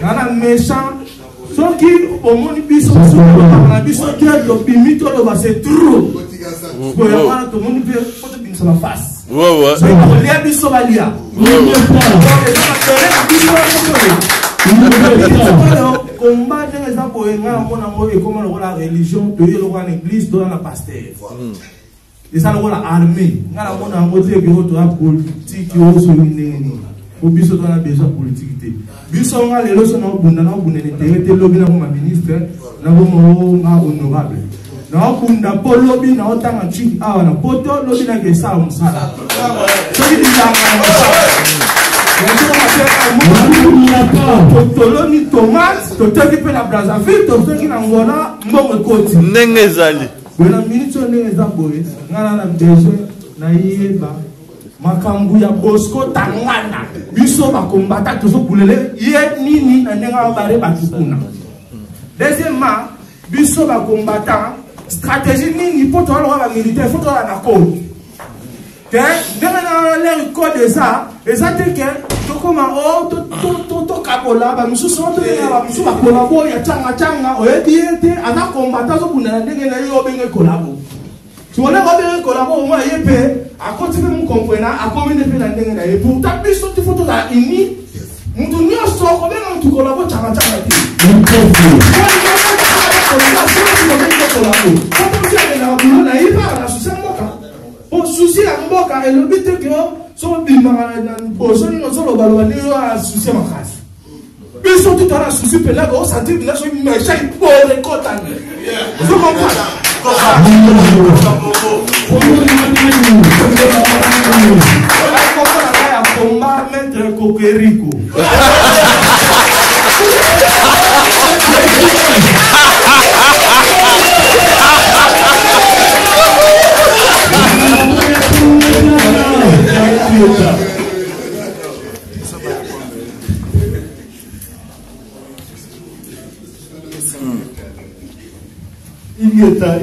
nga na méchant soki omoni biso na biso te tobimi toloba c'est trop koya wana tomoni mpe fo tobimisa bafase kolia biso balia komba ndenge eza boye nga namona ngo ekoma lokola religion toye lokola na église toya na paster eza lokola armée nga namona yango te ekeo toya politike oyo soki ndenge nini po biso toya na besoin politike te biso nga lelo so naobunda netere te lobi nango maministre nango nga honorable naobunda mpo lobi naotanga nchiki awa na poto lobi nake esala mosala soki dilanga toloni tomate totoki mpe na Brazzaville totoki na Ngola mbongo ekoti ndenge ezali boye na minute oyo ndenge eza boye ngana na besoin nayeba makambo ya Bosco Tangana biso bakombata tozokulele ye nini na ndenge abare bato kuna deuxièmement biso bakombata stratégie nini mpo toaloka bamilitaire fo toala na code te ndenge na leri code eza te ke tokoma tokabola bamisusu toyenga bamisu bakolabo ya canga oyebi ye te aza kombata azokunda na ndenge na ye obenge kolabo soki obenge kolabo omwa ye mpe akoti mpe mokomprena akomi nde mpe na ndenge na ye pourtant biso ti fo tozala ini mutu nyonso kobenga mutu kolabo canga te susi ya mboka elobi te ke so bimaka na boso nino zolobaloba nio asusi makasi biso tutala susi pelaka osentir bila so mecha ipore kotane ozokompana ya komba maître Kokeriko Ingeta.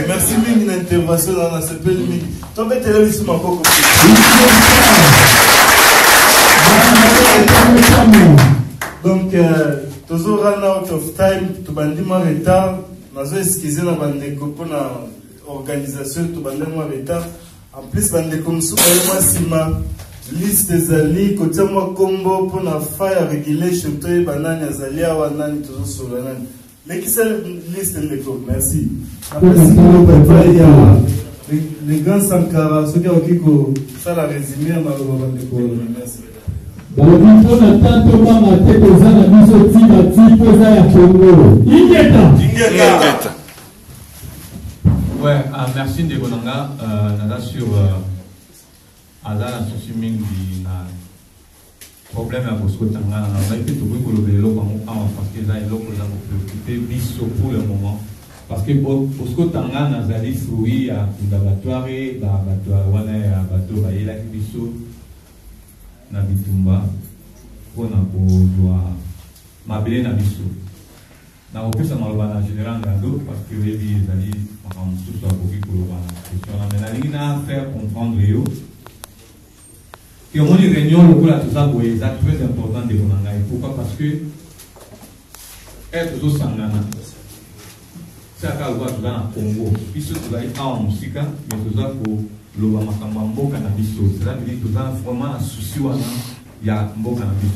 Merci mingi na intervention dans la CPL mingi. Tombe télévision mako ko. Donc toujours run out of time to bandima retard. Nazo excuser na bandeko pona organisation to bandima retard. En plus bandeko msuka yema sima liste zali kotia mwa kombo pona fire regulation to banani azalia wa nani toujours sur nani. L'excellent liste de l'école, merci. Les grands Sankara, ceux qui ont fait la résumé à merci. Ouais, merci de Gonanga. Nada sur Azana Susuming na problème à Bosco Tangana, on a été tout le monde parce que là, il a préoccupé biso pour le moment. Parce que Bosco Tangana a des fruits à l'abattoir, l'abattoir, l'abattoir, il a biso, Nabitumba, pour ma belle Nabiso. Na opé ça m'a en général parce que les amis, tout ça pour le mais la faire comprendre yo. Et on y réunion le tout ça c'est très important de Bonangaï. Pourquoi? Parce que être au Sangana, c'est à cause de la Congo. Puisque tu vas être en musique, mais tu vas pour le Makambo Cannabis. C'est-à-dire que tu vas vraiment un souci, il y a un bon cannabis.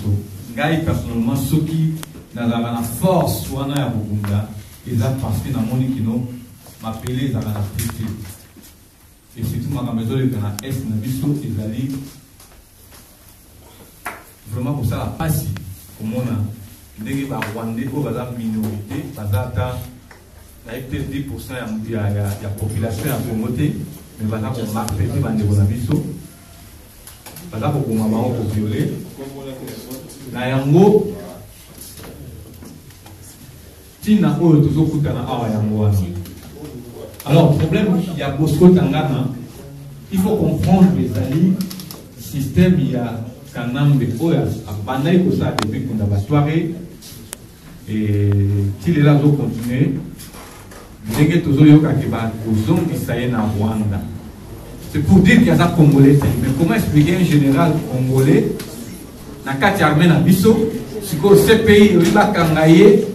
ngai personnellement soki nazalaka na force wana ya kobunda eza parce que namoni kino mapele ezalaka na structure et surtout makambo ezoleka na est na biso ezali vraiment kosala mpasi komona ndenge barwandais oyo baza minorité baza ata nayebi te 10% ya population ya Congo te mais baza komarpete bandeko na biso baza kokoma bango koviole na yango ntina oyo tozokutana awa yango wana. Alors problème ya Bosco Tangana, il faut comprendre ezali système ya Kanambe oyo abandaki kosala depuis kunda basoire et til ela azocontinue ndenge tozoyokaki bakozongisa ye na Rwanda. C'est pour dire qu'il y a ça congolais. Mais comment expliquer un général congolais na kati armée na biso siko ce pays oyi bakangaye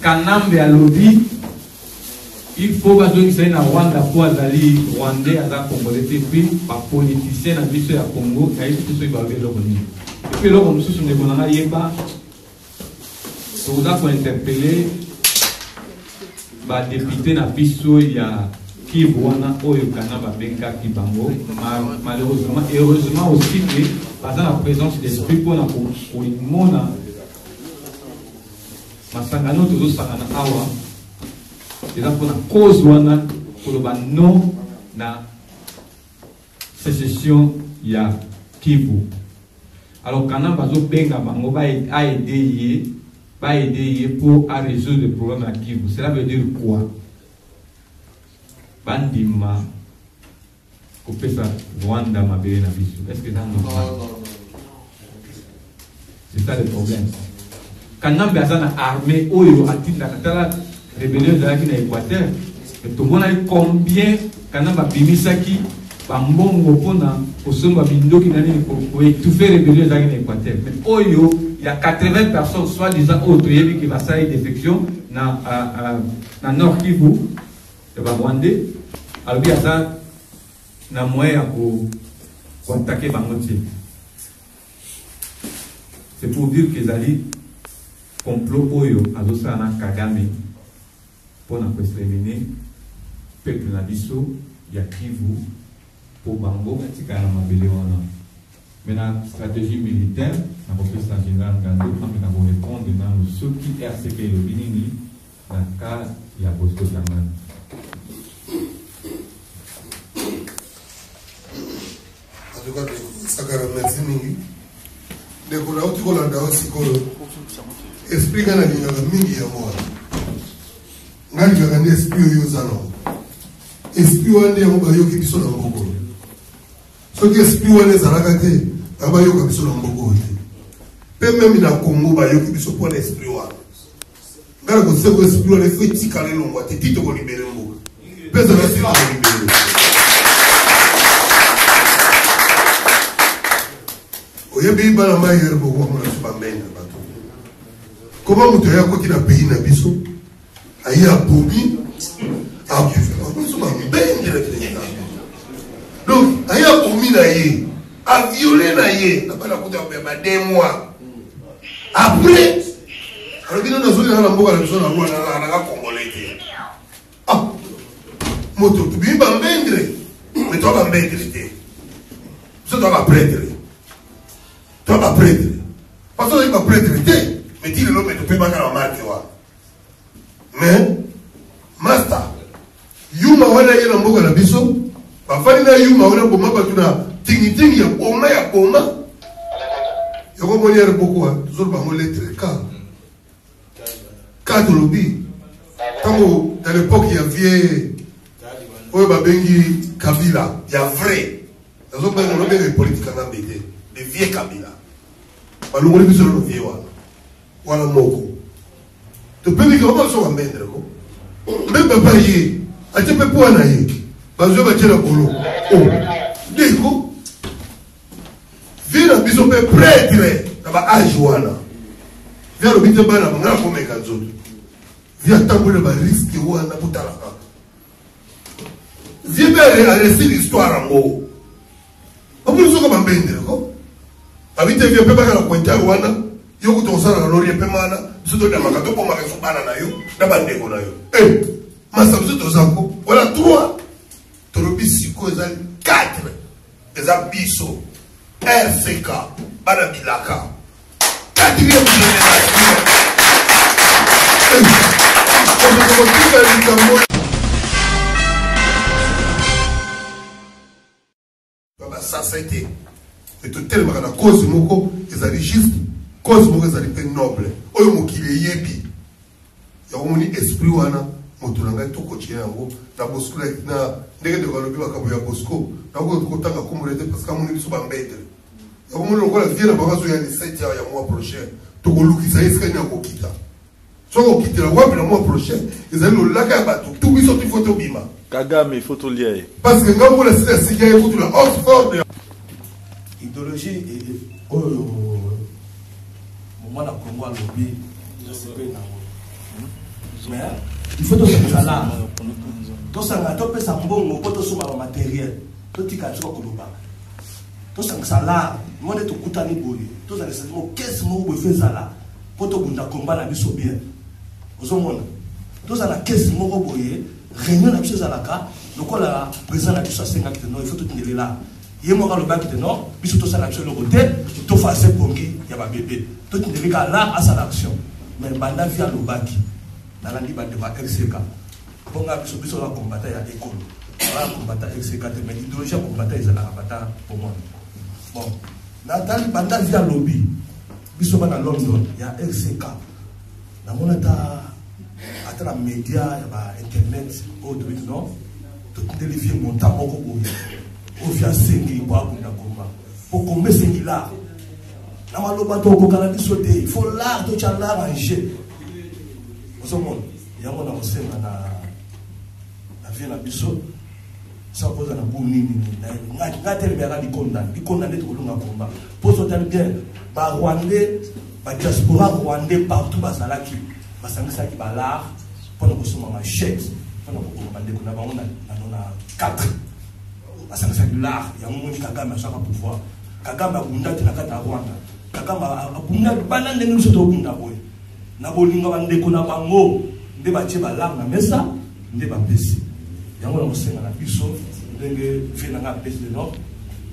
Kanambe alobi il faut bazongisa ye na Rwanda po azali rwandais aza congolais te puis bapoliticien na biso ya Congo nayebi te soki bayobi eloko nini. Epuis eloko mosusu ndeko na ngai yeba toza kointerpele badepute na biso ya Kivu wana oyo kana babengaki bango malheureusement heureusement aussi que baza na présence d'esprit mpona koimona masangano tozosangana awa eza mpona cause wana koloba non na sécession ya Kivu. Alors kana bazobenga bango baaider ye pour à résoudre le problème à Kivu. Cela veut dire quoi? Bandima kopesa Rwanda mabele na biso. Est-ce que ça normal? C'est ça le problème. Kanambe azana armée oyo atinda katala rébellion zalaki na Équateur. Et tomona combien Kanamba bimisaki bambongo pona kosomba bindoki na nini pour étouffer rébellion zalaki na Équateur. Mais oyo il y a 80 personnes soi-disant autres qui va salir défection na Nord Kivu. Rwandais, alors il y a ça, na moyen pour attaquer Bangotier. C'est pour dire que Zali complot oyo azosa na Kagame pour na exterminer peuple na biso ya Kivu pour Bango tika na mabele wana. Mais la stratégie militaire, na professeur général Gando, on va répondre dans ce qui RCK le Binini dans le cas ya Bosco Tangana. Sakara merci mingi. Ndeko na uti kolanda osikolo. Explica na linga mingi ya mwana. Ngali kakande esprit yo zano. Esprit wande ya mbayo kibiso na mboko. Soki esprit wande zalaka te, abayo kibiso na mboko te. Pe même na Congo bayo kibiso pour l'esprit wa. Ngala ko seko esprit wande feti kale longwa te tito ko libere mboka. Pesa na siko ko libere. Oyebi bana mayer bo ko mona subamenda bato. Comment muto ya ko kina pays na biso? Aya bobi a ko subamenda. Donc aya bobi na ye, a violé na ye, na bana ko ta ba 2 mois. Après alors que nous avons la mboka na biso na Rwanda na Congolais te. Ah. Moto tu bi ba mbendre. Mais toi ba mbendre te. Ça doit pas prêtre. Toi pas prêtre. Parce que tu pas prêtre te. Mais dis le nom mais tu peux pas la marque wa. Mais master yuma wana yena mboka na biso. Ba fali na yuma wana boma ba tuna tingi ya boma ya boma. Yoko moniere beaucoup toujours ba mo lettre ka. Quatre lobby. Tango à l'époque il y avait oyo babengi Kabila, il y a vrai. Dans un pays on a des politiques en embêté, des vieux Kabila. Balungoli biso no vieux wana moko. To pebi ko ba so wa mbendre ko. Même papa yi, a te pe po na yi. Bazo ba tela kolo. Oh. Diko. Vira biso pe prêtre na ba âge wana. Via lobite bana ngana ko meka nzoto. Via tambole ba risque wana putalaka. Via bere a récit l'histoire en haut. On peut nous comme bendre ko. Avite via pe baka na kwenta wana. Yo kutosana na lori pe mana. Biso na makato po makaso bana na yo. Na bandeko na yo. Masa biso tozako. Voilà 3. Torobi siko ezali 4. Eza biso. RCK. Bana bilaka. 4e génération. Ça c'était et tout tel la cause moko ezali juste cause moko ezali pe noble oyo mokili yebi ya omoni esprit wana moto nanga to kochia yango na Bosco na ndenge de kalobi bakabo ya Bosco na ko kotanga komolete parce que amoni biso ba mbetre ya omoni lokola vie na bakazo ya 17 ya mois prochain to kolukisa eska na kokita soko kitela wapi na mois prochain ezali lo laka ya bato tout biso tu faut bima Kagame photo lié parce que ngambo la cité sikia ya kutu la Oxford idéologie et au moment la Congo lobby je sais pas mais il faut que ça là to sanga to pesa mbongo poto suma ba matériel to tika tso koloba to sanga sala monde to kutani boye to sanga sa mo qu'est-ce mo be fait ça là poto bunda combat na biso bien ozomona to sanga qu'est-ce mo boye réunion na biso za la ka lokola président na biso senga que non il faut tout tenir là yemo ka loba que non biso to sala biso le côté to face pongi ya ba bébé to tenir là à sa action mais banda via lobaki na landi bande ba RCK ponga biso la combattre ya école la combattre RCK mais idéologie combattre ils la combattre pour moi bon na tali banda via lobby biso ba na London ya RCK na mona ta ata la média ya ba internet au de non to télévision monta moko boye o via sengi bo abunda komba pour kombe sengi là na maloba to ko kala biso te il faut l'art to cha la ranger osomon yango na kosenga na vie na biso ça pose na bon nini na ngatel bera di condamné to kolunga komba poso tel bien ba rwandais ba diaspora rwandais partout ba salaki ba sangisa ki ba l'art pour nous consommer ma chèque pour nous commander qu'on a on a 4 ba sangisa ki l'art ya moni Kagame ça va pouvoir Kagame abunda te na kata Rwanda Kagame abunda bana ndenge biso to bunda boy na bolinga bandeko na bango nde batie balarme na mesa nde bapesi yango na kosenga na biso ndenge vie na nga pesi de no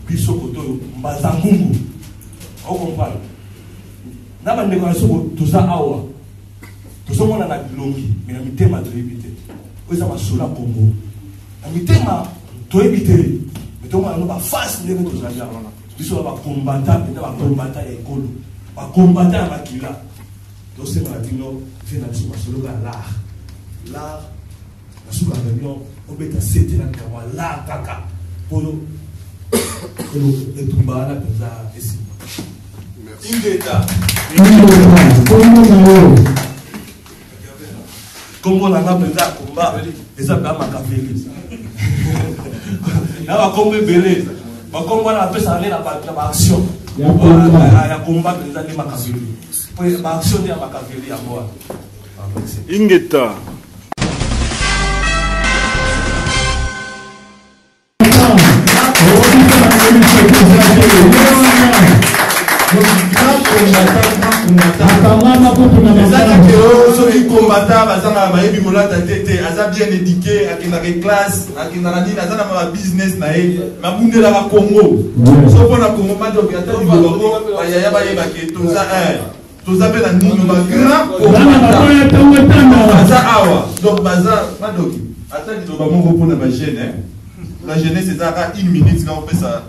biso koto mbaza ngungu okomprendre na bandeko na soko toza awa tozomona na bilongi mais na mitema toyebi te oyo eza basola Congo na mitema toyebi te mais tomona no bafase ndenge tozali awa biso na bakombata mpena bakombata ya ekolo bakombata ya makila tosenga na bino vie na biso basolo ka l'art nasuka na bino obeta sete na likamwa l'art kaka polo etumba na mpenza esimba ingeta kombo na nga mpenza komba eza mpe amakaveli na bakombo ebele bakombo wana bapesaka nde na baaction ya komba mpenza nde makaveli po baaction nde ya makaveli yango wana ingeta soki kombata bazanga bayebi molata tete aza bien éduqué akendaka classe akendaka nini aza na babusiness na ye mabundelaka Congo so mpona Congo madoki ata liboloko bayaya bayebake toza mpe na nino bagrand kombata aza awa donc baza madoki ata liloba moko mpona bajeune la jeunesse ezaka 1 minute ka opesa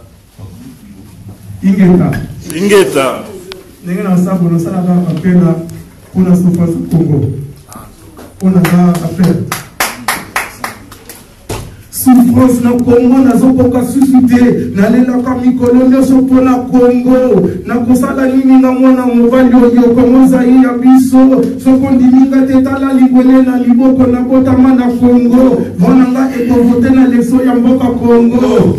ingeta ndenge na sambo nasalaka apela kuna souffrance Congo mpona za affaire souffrance na Congo nazokoka susu te nalelaka mikolo nyonso mpona Congo nakosala nini nga mwana mobali oyo Congo zai ya biso soko ndiminga te tala libwele na liboko nabotama na Congo mwana nga ekovote na leso ya mboka Congo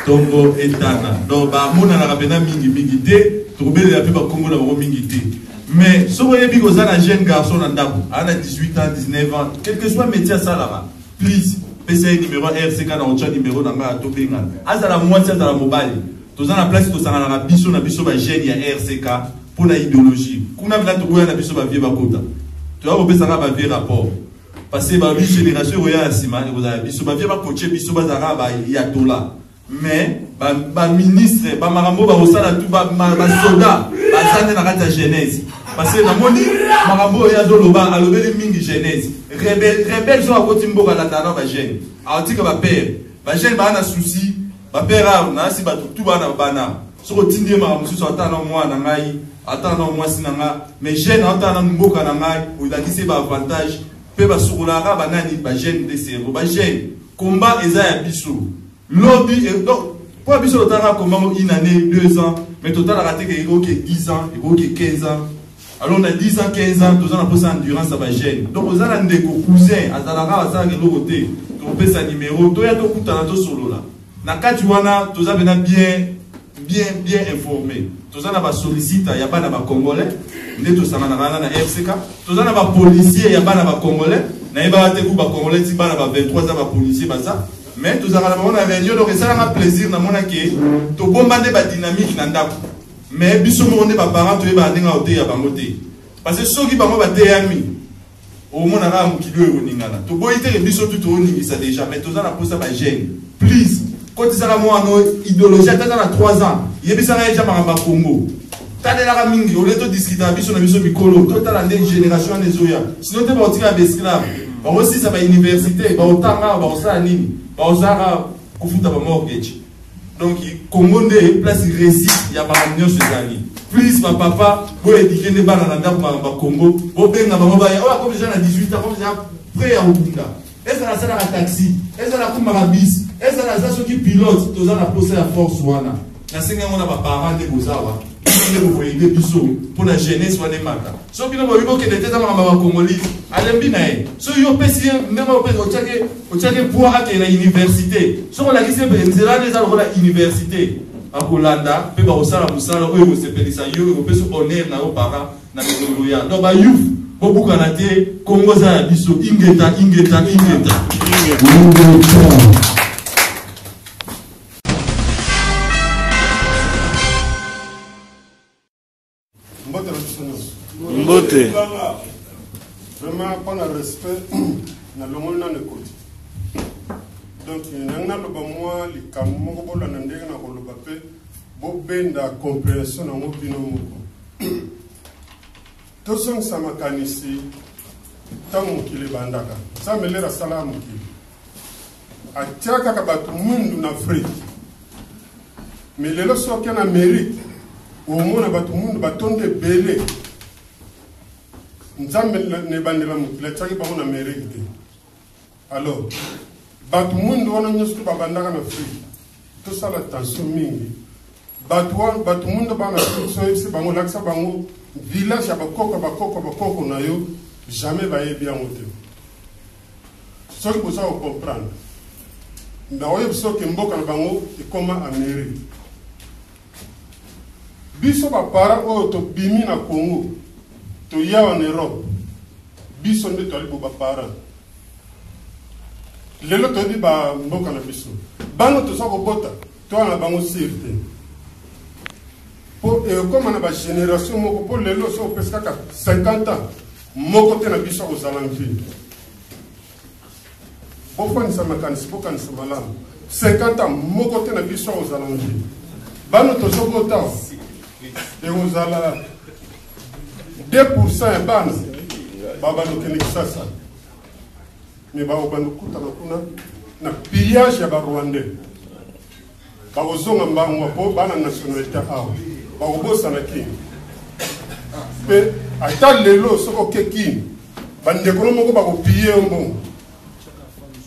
tongo etana donc bamonanaka mpena mingi te tokobelela mpe bakongo na bango mingi te Mais si vous voyez que un jeune garçon à 18 ans, 19 ans, quel que soit le métier ça là-bas, please, PCI numéro RCK dans le numéro dans le Tobinga. À la moitié de la mobile, tous en la place, tous en la biso, na biso, jeune, il y a RCK pour la idéologie. Qu'on a besoin de trouver la biso, va vivre à côté. Tu vois, vous pouvez savoir, va vivre rapport. Parce que la génération, vous avez biso, va vivre à côté, biso, va zara, il y a tout là. Mais, le ministre, le marambo, le soldat, la jeunesse. Parce que namoni marambo ya zoloba alobeli mingi jeunesse rebelle zo akoti mboka la tana ba jeune atika ba père ba jeune ba na souci ba père na si ba tout bana bana so tindi marambo so atana mwana ngai atana mwasi na nga mais jeune atana mboka na ngai odakisi ba avantage pe ba sukulaka ba nani ba jeune de cerveau ba jeune combat eza ya biso lobby donc pour biso otana combat une année 2 ans mais total a raté que 10 ans et 15 ans. Alors on a 10 ans, 15 ans, tous on a posé endurance à ma gêne. Donc vous avez des cousins, à Zalara, à Zara, de l'autre côté, tu peux sa numéro, tu as tout coup dans ton solo là. Na Katuana, tous avez bien informé. Tous on a sollicité, il y a pas de Congolais, nous tous on a na FCK, tous on a policier, il y a pas de Congolais, na y a pas de Congolais, il y a 23 ans de policier, ça. Mais tous on a réunion, donc ça a plaisir, na mona que tu bombarder la dynamique dans ndako. Mais biso monde ba parents to ba ndinga ote ya bangote parce que soki bango ba teyami au mona ra mukilo e oningana to boyite biso tout oningisa déjà mais to za na posa ba jeune please quand ça la moi no idéologie tata na 3 ans yebisa na ja maramba Congo tade la mingi o leto discuter biso na biso bikolo total ande génération en ezoya sinon te ba otika ba esclave ba aussi ça ba université ba otanga ba osala nini ba osara kufuta ba mortgage. Donc, Congo ne place récit, il y a ma réunion chez Ali. Plus ma papa, vous éduquez les balles dans le Congo, vous payez ma maman, comme les gens à 18 ans, comme les gens prêts à Obunda. Est-ce que la salle à taxi? Est-ce que la coupe à bis? Est-ce que la salle qui pilote? Tous en a posé la force ou ana. La seigneur, on a ma parent de Bozawa. Vous voyez des bisous pour la jeunesse ou les matas. Sauf que nous voyons que les têtes à ma Congolais, à l'embinae. So, yo pesi, même au tchèque pour à la université. So, on a dit que c'est la université. À Kolanda, peut pas au sala, eux, c'est pédissa, yo, on peut se honneur na aux parents, na Mizoloya. Donc, bah, youf, beaucoup canadé, Congo, ça, bisou, ingeta. Mbote. Vraiment, pas de respect, na l'homme n'a ne côté. Donc, n'a le moi, les camons, la nandé, na le bapé, bobé da compréhension na mon binôme. Tous ceux qui sont ici, tant qu'il est bandaka, ça me l'air à salam qui. A tiaka kabatu mundu na Afrique. Mais les lois sont en Amérique. Au monde, batu mundu batonde belé. Nzambe ne bandela mukile tsaki ba en Amérique. Alors, batu mundu wana nyosu ba bandaka na Afrique. Tout ça la tension mingi. Batu mundu ba na Afrique so yesi bango laksa bango village ya bakoko na yo jamais ba yebi amote. So il faut ça comprendre. Na oyo so ke mboka na bango ekoma Amérique. Biso ba para o to bimi na Congo. To ya en Europe, biso nde to ali bo ba para. Lelo to di ba mboka na biso. Bango to sako bota, to na bango sirte. Po comme na ba génération moko po lelo so pesaka 50 ans, moko te na biso ko zalangi. Bo fani sa makanisi bo kan sa malamu. 50 ans moko te na biso ko zalangi. Bango to soko ta. Et vous allez 2% ban baba lokene kisasa mais baba bandukuta bakuna na pillage ya ba Rwandais ba ozonga mbangwa po bana nationalité awa ba obosa na king pe ata lelo soko kekini bande kono moko ba ko piller mbongo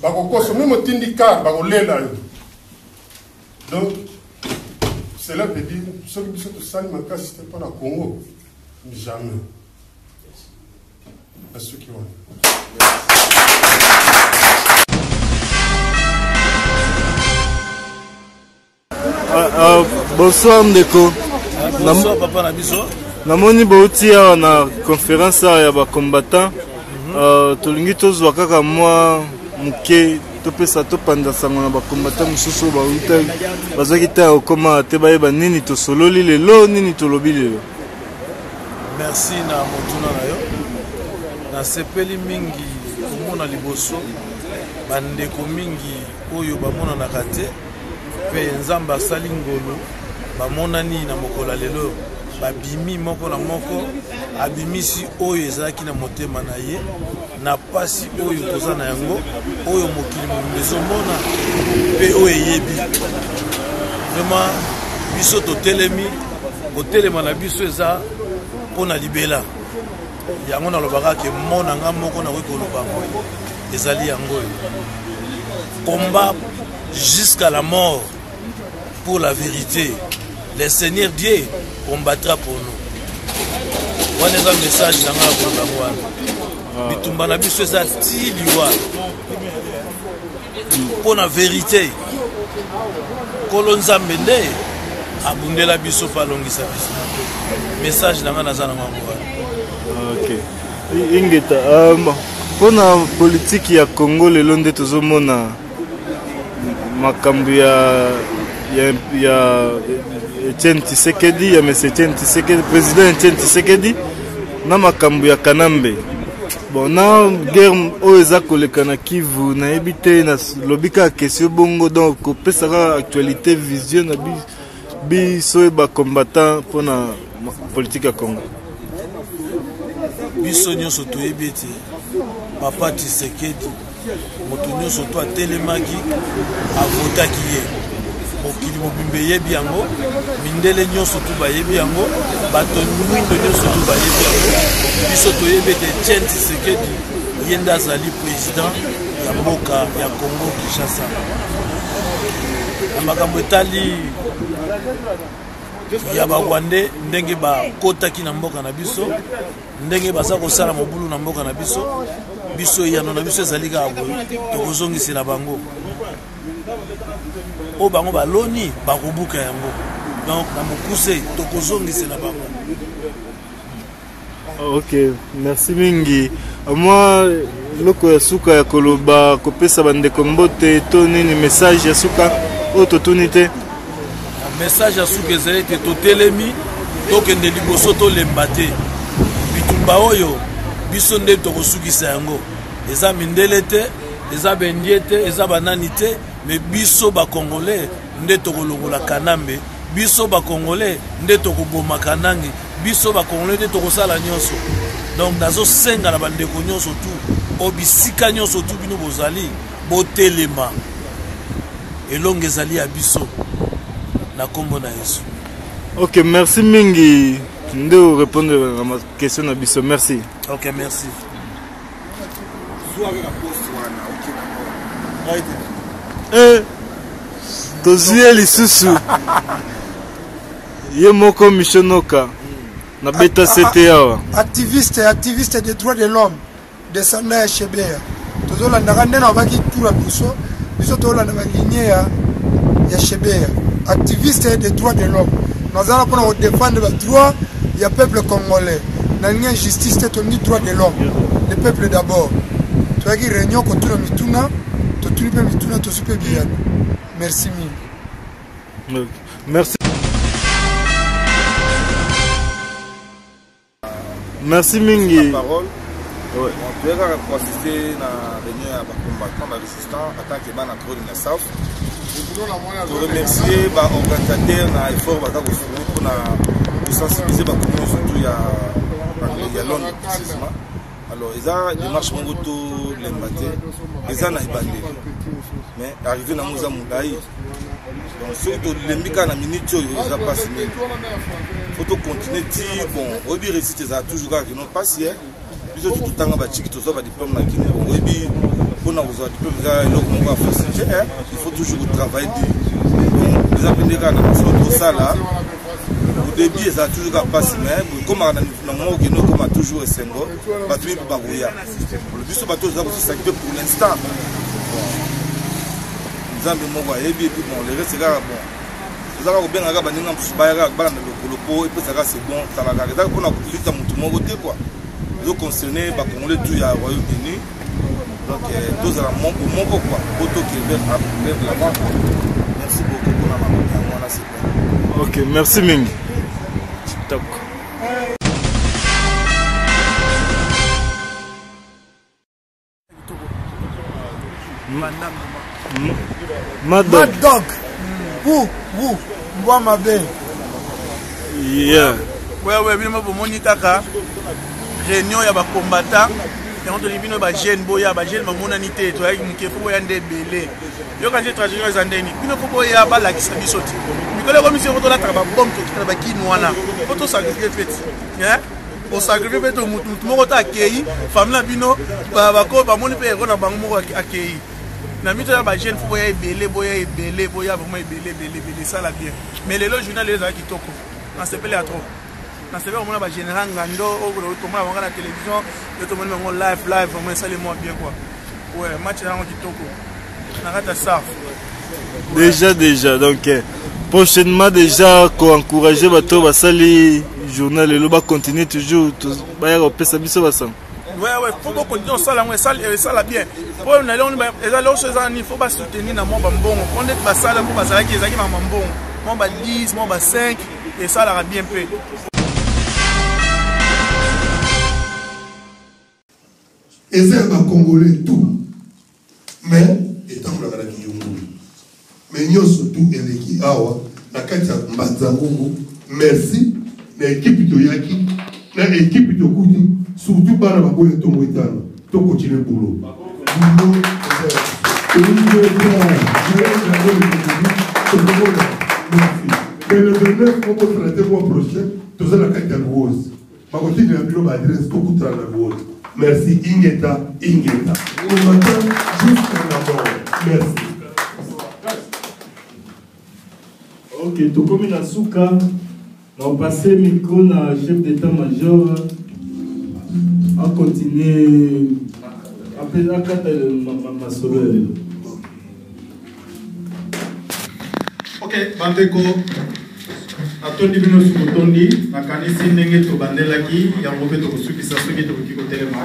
ba ko koso même tindika ba ko lela yo. Donc cela veut dire ce que tout ça ne m'a c'était pas la Congo. Jamais. À ceux qui ont. Bonsoir Ndeko. Bonsoir papa Nabiso. namoni bauti awa na conférence awa ya bacombattant tolingi tozwa kaka mwa moke topesa topanda sango na bacombattant mosusu bauta bazwaki ta ya okoma te bayeba nini tosololi lelo nini tolobi lelo. Merci na motuna na yo nasepeli mingi komona liboso bandeko mingi oyo bamonanaka te mpe nzambe asali ngolu bamonani na mokolo lelo babimi moko na moko abimisi oyo ezalaki na motema na ye na pasi oyo toza na yango oyo mokili mobimba ezomona mpe oyo eyebi vraiment biso totelemi kotelema na biso eza mpona libela yango nalobaka ke mona nga moko nakoki koloba ngo ezali yango combat jusqu'à la mort pour la vérité. Le Seigneur Dieu combattra pour nous. Wana eza message na nga koloba wana bitumba na biso eza ti liwa mpona vérité kolo nzambe nde abundela biso mpe alongisa biso message na nga naza na ngango wana. Ingeta mpona politiki ya Congo lelo nde tozomona makambo ya Etienne Tshisekedi ya Monsieur Etienne Tshisekedi président Etienne Tshisekedi na makambo ya Kanambe. Bon na guerre oyo eza koleka na Kivu nayebi te na lobika question bongo donc kopesaka actualité vision na biso ba combattant mpona politique ya Congo. Biso nyonso toyebi ete papa Tshisekedi moto nyonso to atelemaki avotaki ye mokili mobimba yebi yango mindele nyonso tu bayebi yango bato mwindo nyonso tu bayebi yango biso toyebi ete Etienne Tshisekedi ye nde azali président ya mboka ya Congo Kinshasa na makambo etali ya bagwande ndenge bakotaki na mboka na biso ndenge baza kosala mobulu na mboka na biso biso yano na biso ezali kaka boye tokozongisela bango o bango baloni bakobuka yango donc na mokuse tokozongisela bango. Ok, merci mingi. Moi loko ya suka ya koloba kopesa bandeko mbote to nini message ya suka o totuni te. Message ya suka ezali te totelemi tokende liboso tolemba te bitumba oyo biso nde tokosukisa yango eza mindele te eza bendie te eza banani te mais biso bakongolais nde tokolongola Kanambe biso bakongolais nde tokoboma Kanangi biso bakongolais nde tokosala nyonso donc nazosenga na bandeko nyonso tu obisika nyonso tu bino bozali botelema elongo ezali ya biso na kombo na Yesu. Ok, merci mingi de répondre à ma question na biso. Merci. Ok, merci. Tozuye lisusu ye moko mishonoka na beta CTA activiste des droits de l'homme de Sanda Shebea tozolanda ndena baki tura biso tolanda ba ligne ya Shebea activiste des droits de l'homme nous allons pour défendre les droits du peuple congolais na ligne justice c'est ni droit de l'homme le peuple d'abord tu as qui réunion contre le mituna to tu peux mituna to super bien merci mille merci. Merci mingi. Parole. Ouais. On peut assister à la réunion à combattant la résistance en tant que ban à de la South. Pour remercier les organisateurs dans l'effort pour sensibiliser les communes surtout il y a l'homme. Alors ils ont des marches mongoto l'embâté, ils ont n'ibandé. Mais arrivé dans nos amouraïs. Donc surtout l'embika na minute ils ont passé. Faut continuer dire bon au dire réciter ça toujours qui n'ont pas si biso tout temps ba chiki to so ba diplôme na kini bon et puis pour na vous diplôme ça on va faire il faut toujours travailler des apprenants na tout ça là au début ça toujours pas si mais comme na mo qui nous comme toujours esengo ba tu ba goya le biso ba to ça pour l'instant nzambe moko et puis bon le reste là bon vous allez bien regarder baninga msubayaka bana le po epesaka c'est bon talaka ezaka mpona kolita motu moko te quoi ezoconcerne bacongolais tout ya Royaume-Uni donc tozala moko quoi po tokende vers l'avant. Merci beaucoup mpona makambo yango wana c'est bon. Ok, merci mingi. Top. Mad Dog. Mbwa mabe. Yeah. Ouais, bino bomoni kaka réunion ya ba combattant et on te bino ba jeune boya ba jeune bamonani te to yaki mukefu boya nde belé. Yo quand j'ai traduit les andeni bino ko boya ba la kisa bisoti. Mikolo ko mission ko la traba bombe to traba kinwana. Photo sacrifier fait. Hein? Au sacrifier fait to mutu moko ta akei famille na bino ba ko ba moni pe ko na bango moko akei. Na mito ya ba jeune fo boya ebelé vraiment ebelé ça la bien. Mais les loges journal les qui toko. On s'appelle à trop. On s'appelle on a général ngando au comment on regarde la télévision, tout le monde live vraiment ça les mois bien quoi. Ouais, match là on qui toko. On arrête ça. Déjà donc prochainement déjà ko encourager bato basali journal et le ba continuer toujours ba ya pesa biso basam. Ouais, faut qu'on continue ça là, ça là bien. Pour on aller on les choses il faut pas soutenir na moi bambongo. On est ba ça là pour basala qui ezaki mambongo. Moi ba 10, moi ba 5 et ça là bien peu. Et c'est un Congolais tout. Mais, étant la galaki yungu. Mais nous surtout, Eleki Awa, la Katia Mbazangongo, merci, l'équipe de Yaki, l'équipe de Kouti, surtout par la Baboye Tomoitano, to continuer pour l'eau. Mais le 29, on peut traiter le mois prochain, tout ça la Katia Rose. Ma côté de la bureau m'adresse beaucoup de la Rose. Merci, Ingeta. On m'attend jusqu'à la mort. Merci. Ok, Tokomi Nasuka, on va passer le micro à chef d'état-major à continuer à faire ma solo. Ok, Bandeko. Atondi bino sukotondi nakanisi ndenge tobandelaki yango mpe tokosukisa soki tokoki kotelema.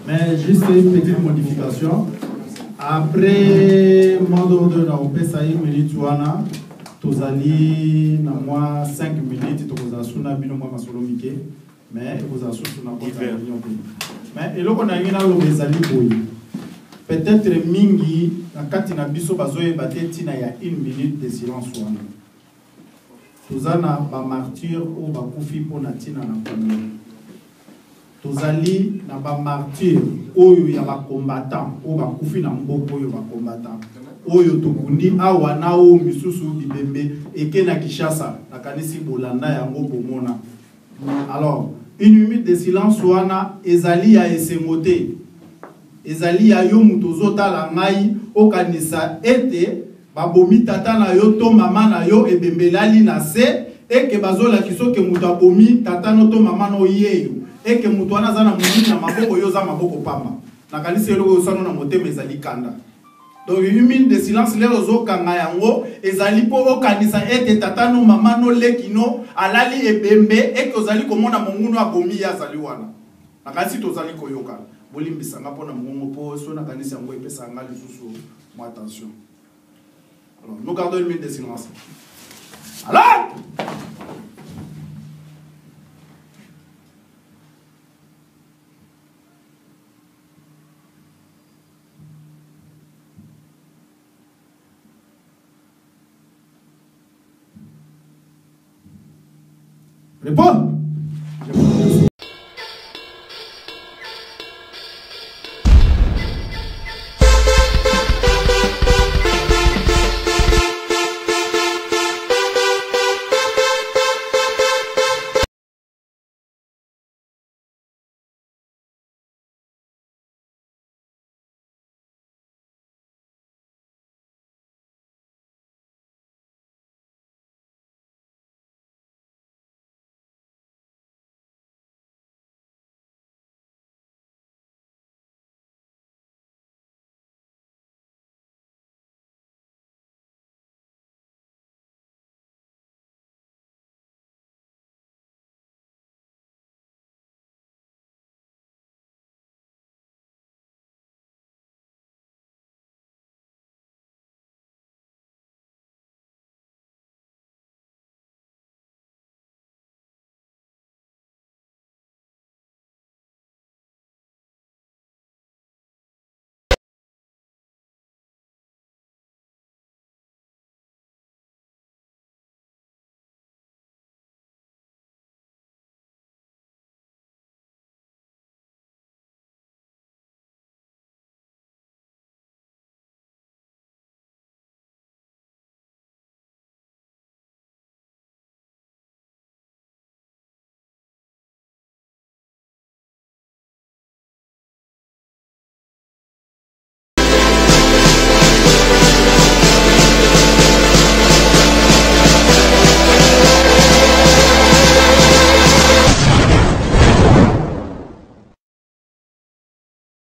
Mais juste une petite modification. Après mot d'ordre na opesa minute wana tozali na mwa 5 minutes tokozala suna bino mwa masolo mike mais ekozala susu na kota ya réunion pe. Mais eloko na ngina lo bezali boyi. Peut-être mingi na kati na biso bazoyeba te tina ya 1 minute de silence wana. Tozana ba martyr o ba kufi pona tina na Congo. Tozali na ba martyr oyo ya ba combattant o ba kufi na mboko oyo ba combattant. Oyo tokundi awa na o misusu bibembe eke na Kinshasa na kanisi bolanda yango bomona. Alors, 1 minute de silence wana ezali ya esengote. Ezali ya yo mutozota la ngai okanisa ete babomi tata na yo to mama na yo ebembelali na se eke bazola kisoke mutu abomi tata no to mama no yeyo eke mutu wana za na muni na maboko yo za maboko pamba na kanisa eloko osano na motema ezali kanda. Donc 1 minute de silence lelo zokanga yango ezali po okanisa ete tata no mama no lekino alali ebembe eke ozali komona monguno abomi ya zali wana na kanisa tozali koyoka bolimbisa nga pona mongo po so na kanisa yango epesa nga lisusu mo attention. Alors nous gardons 1 minute de silence. Alors réponds.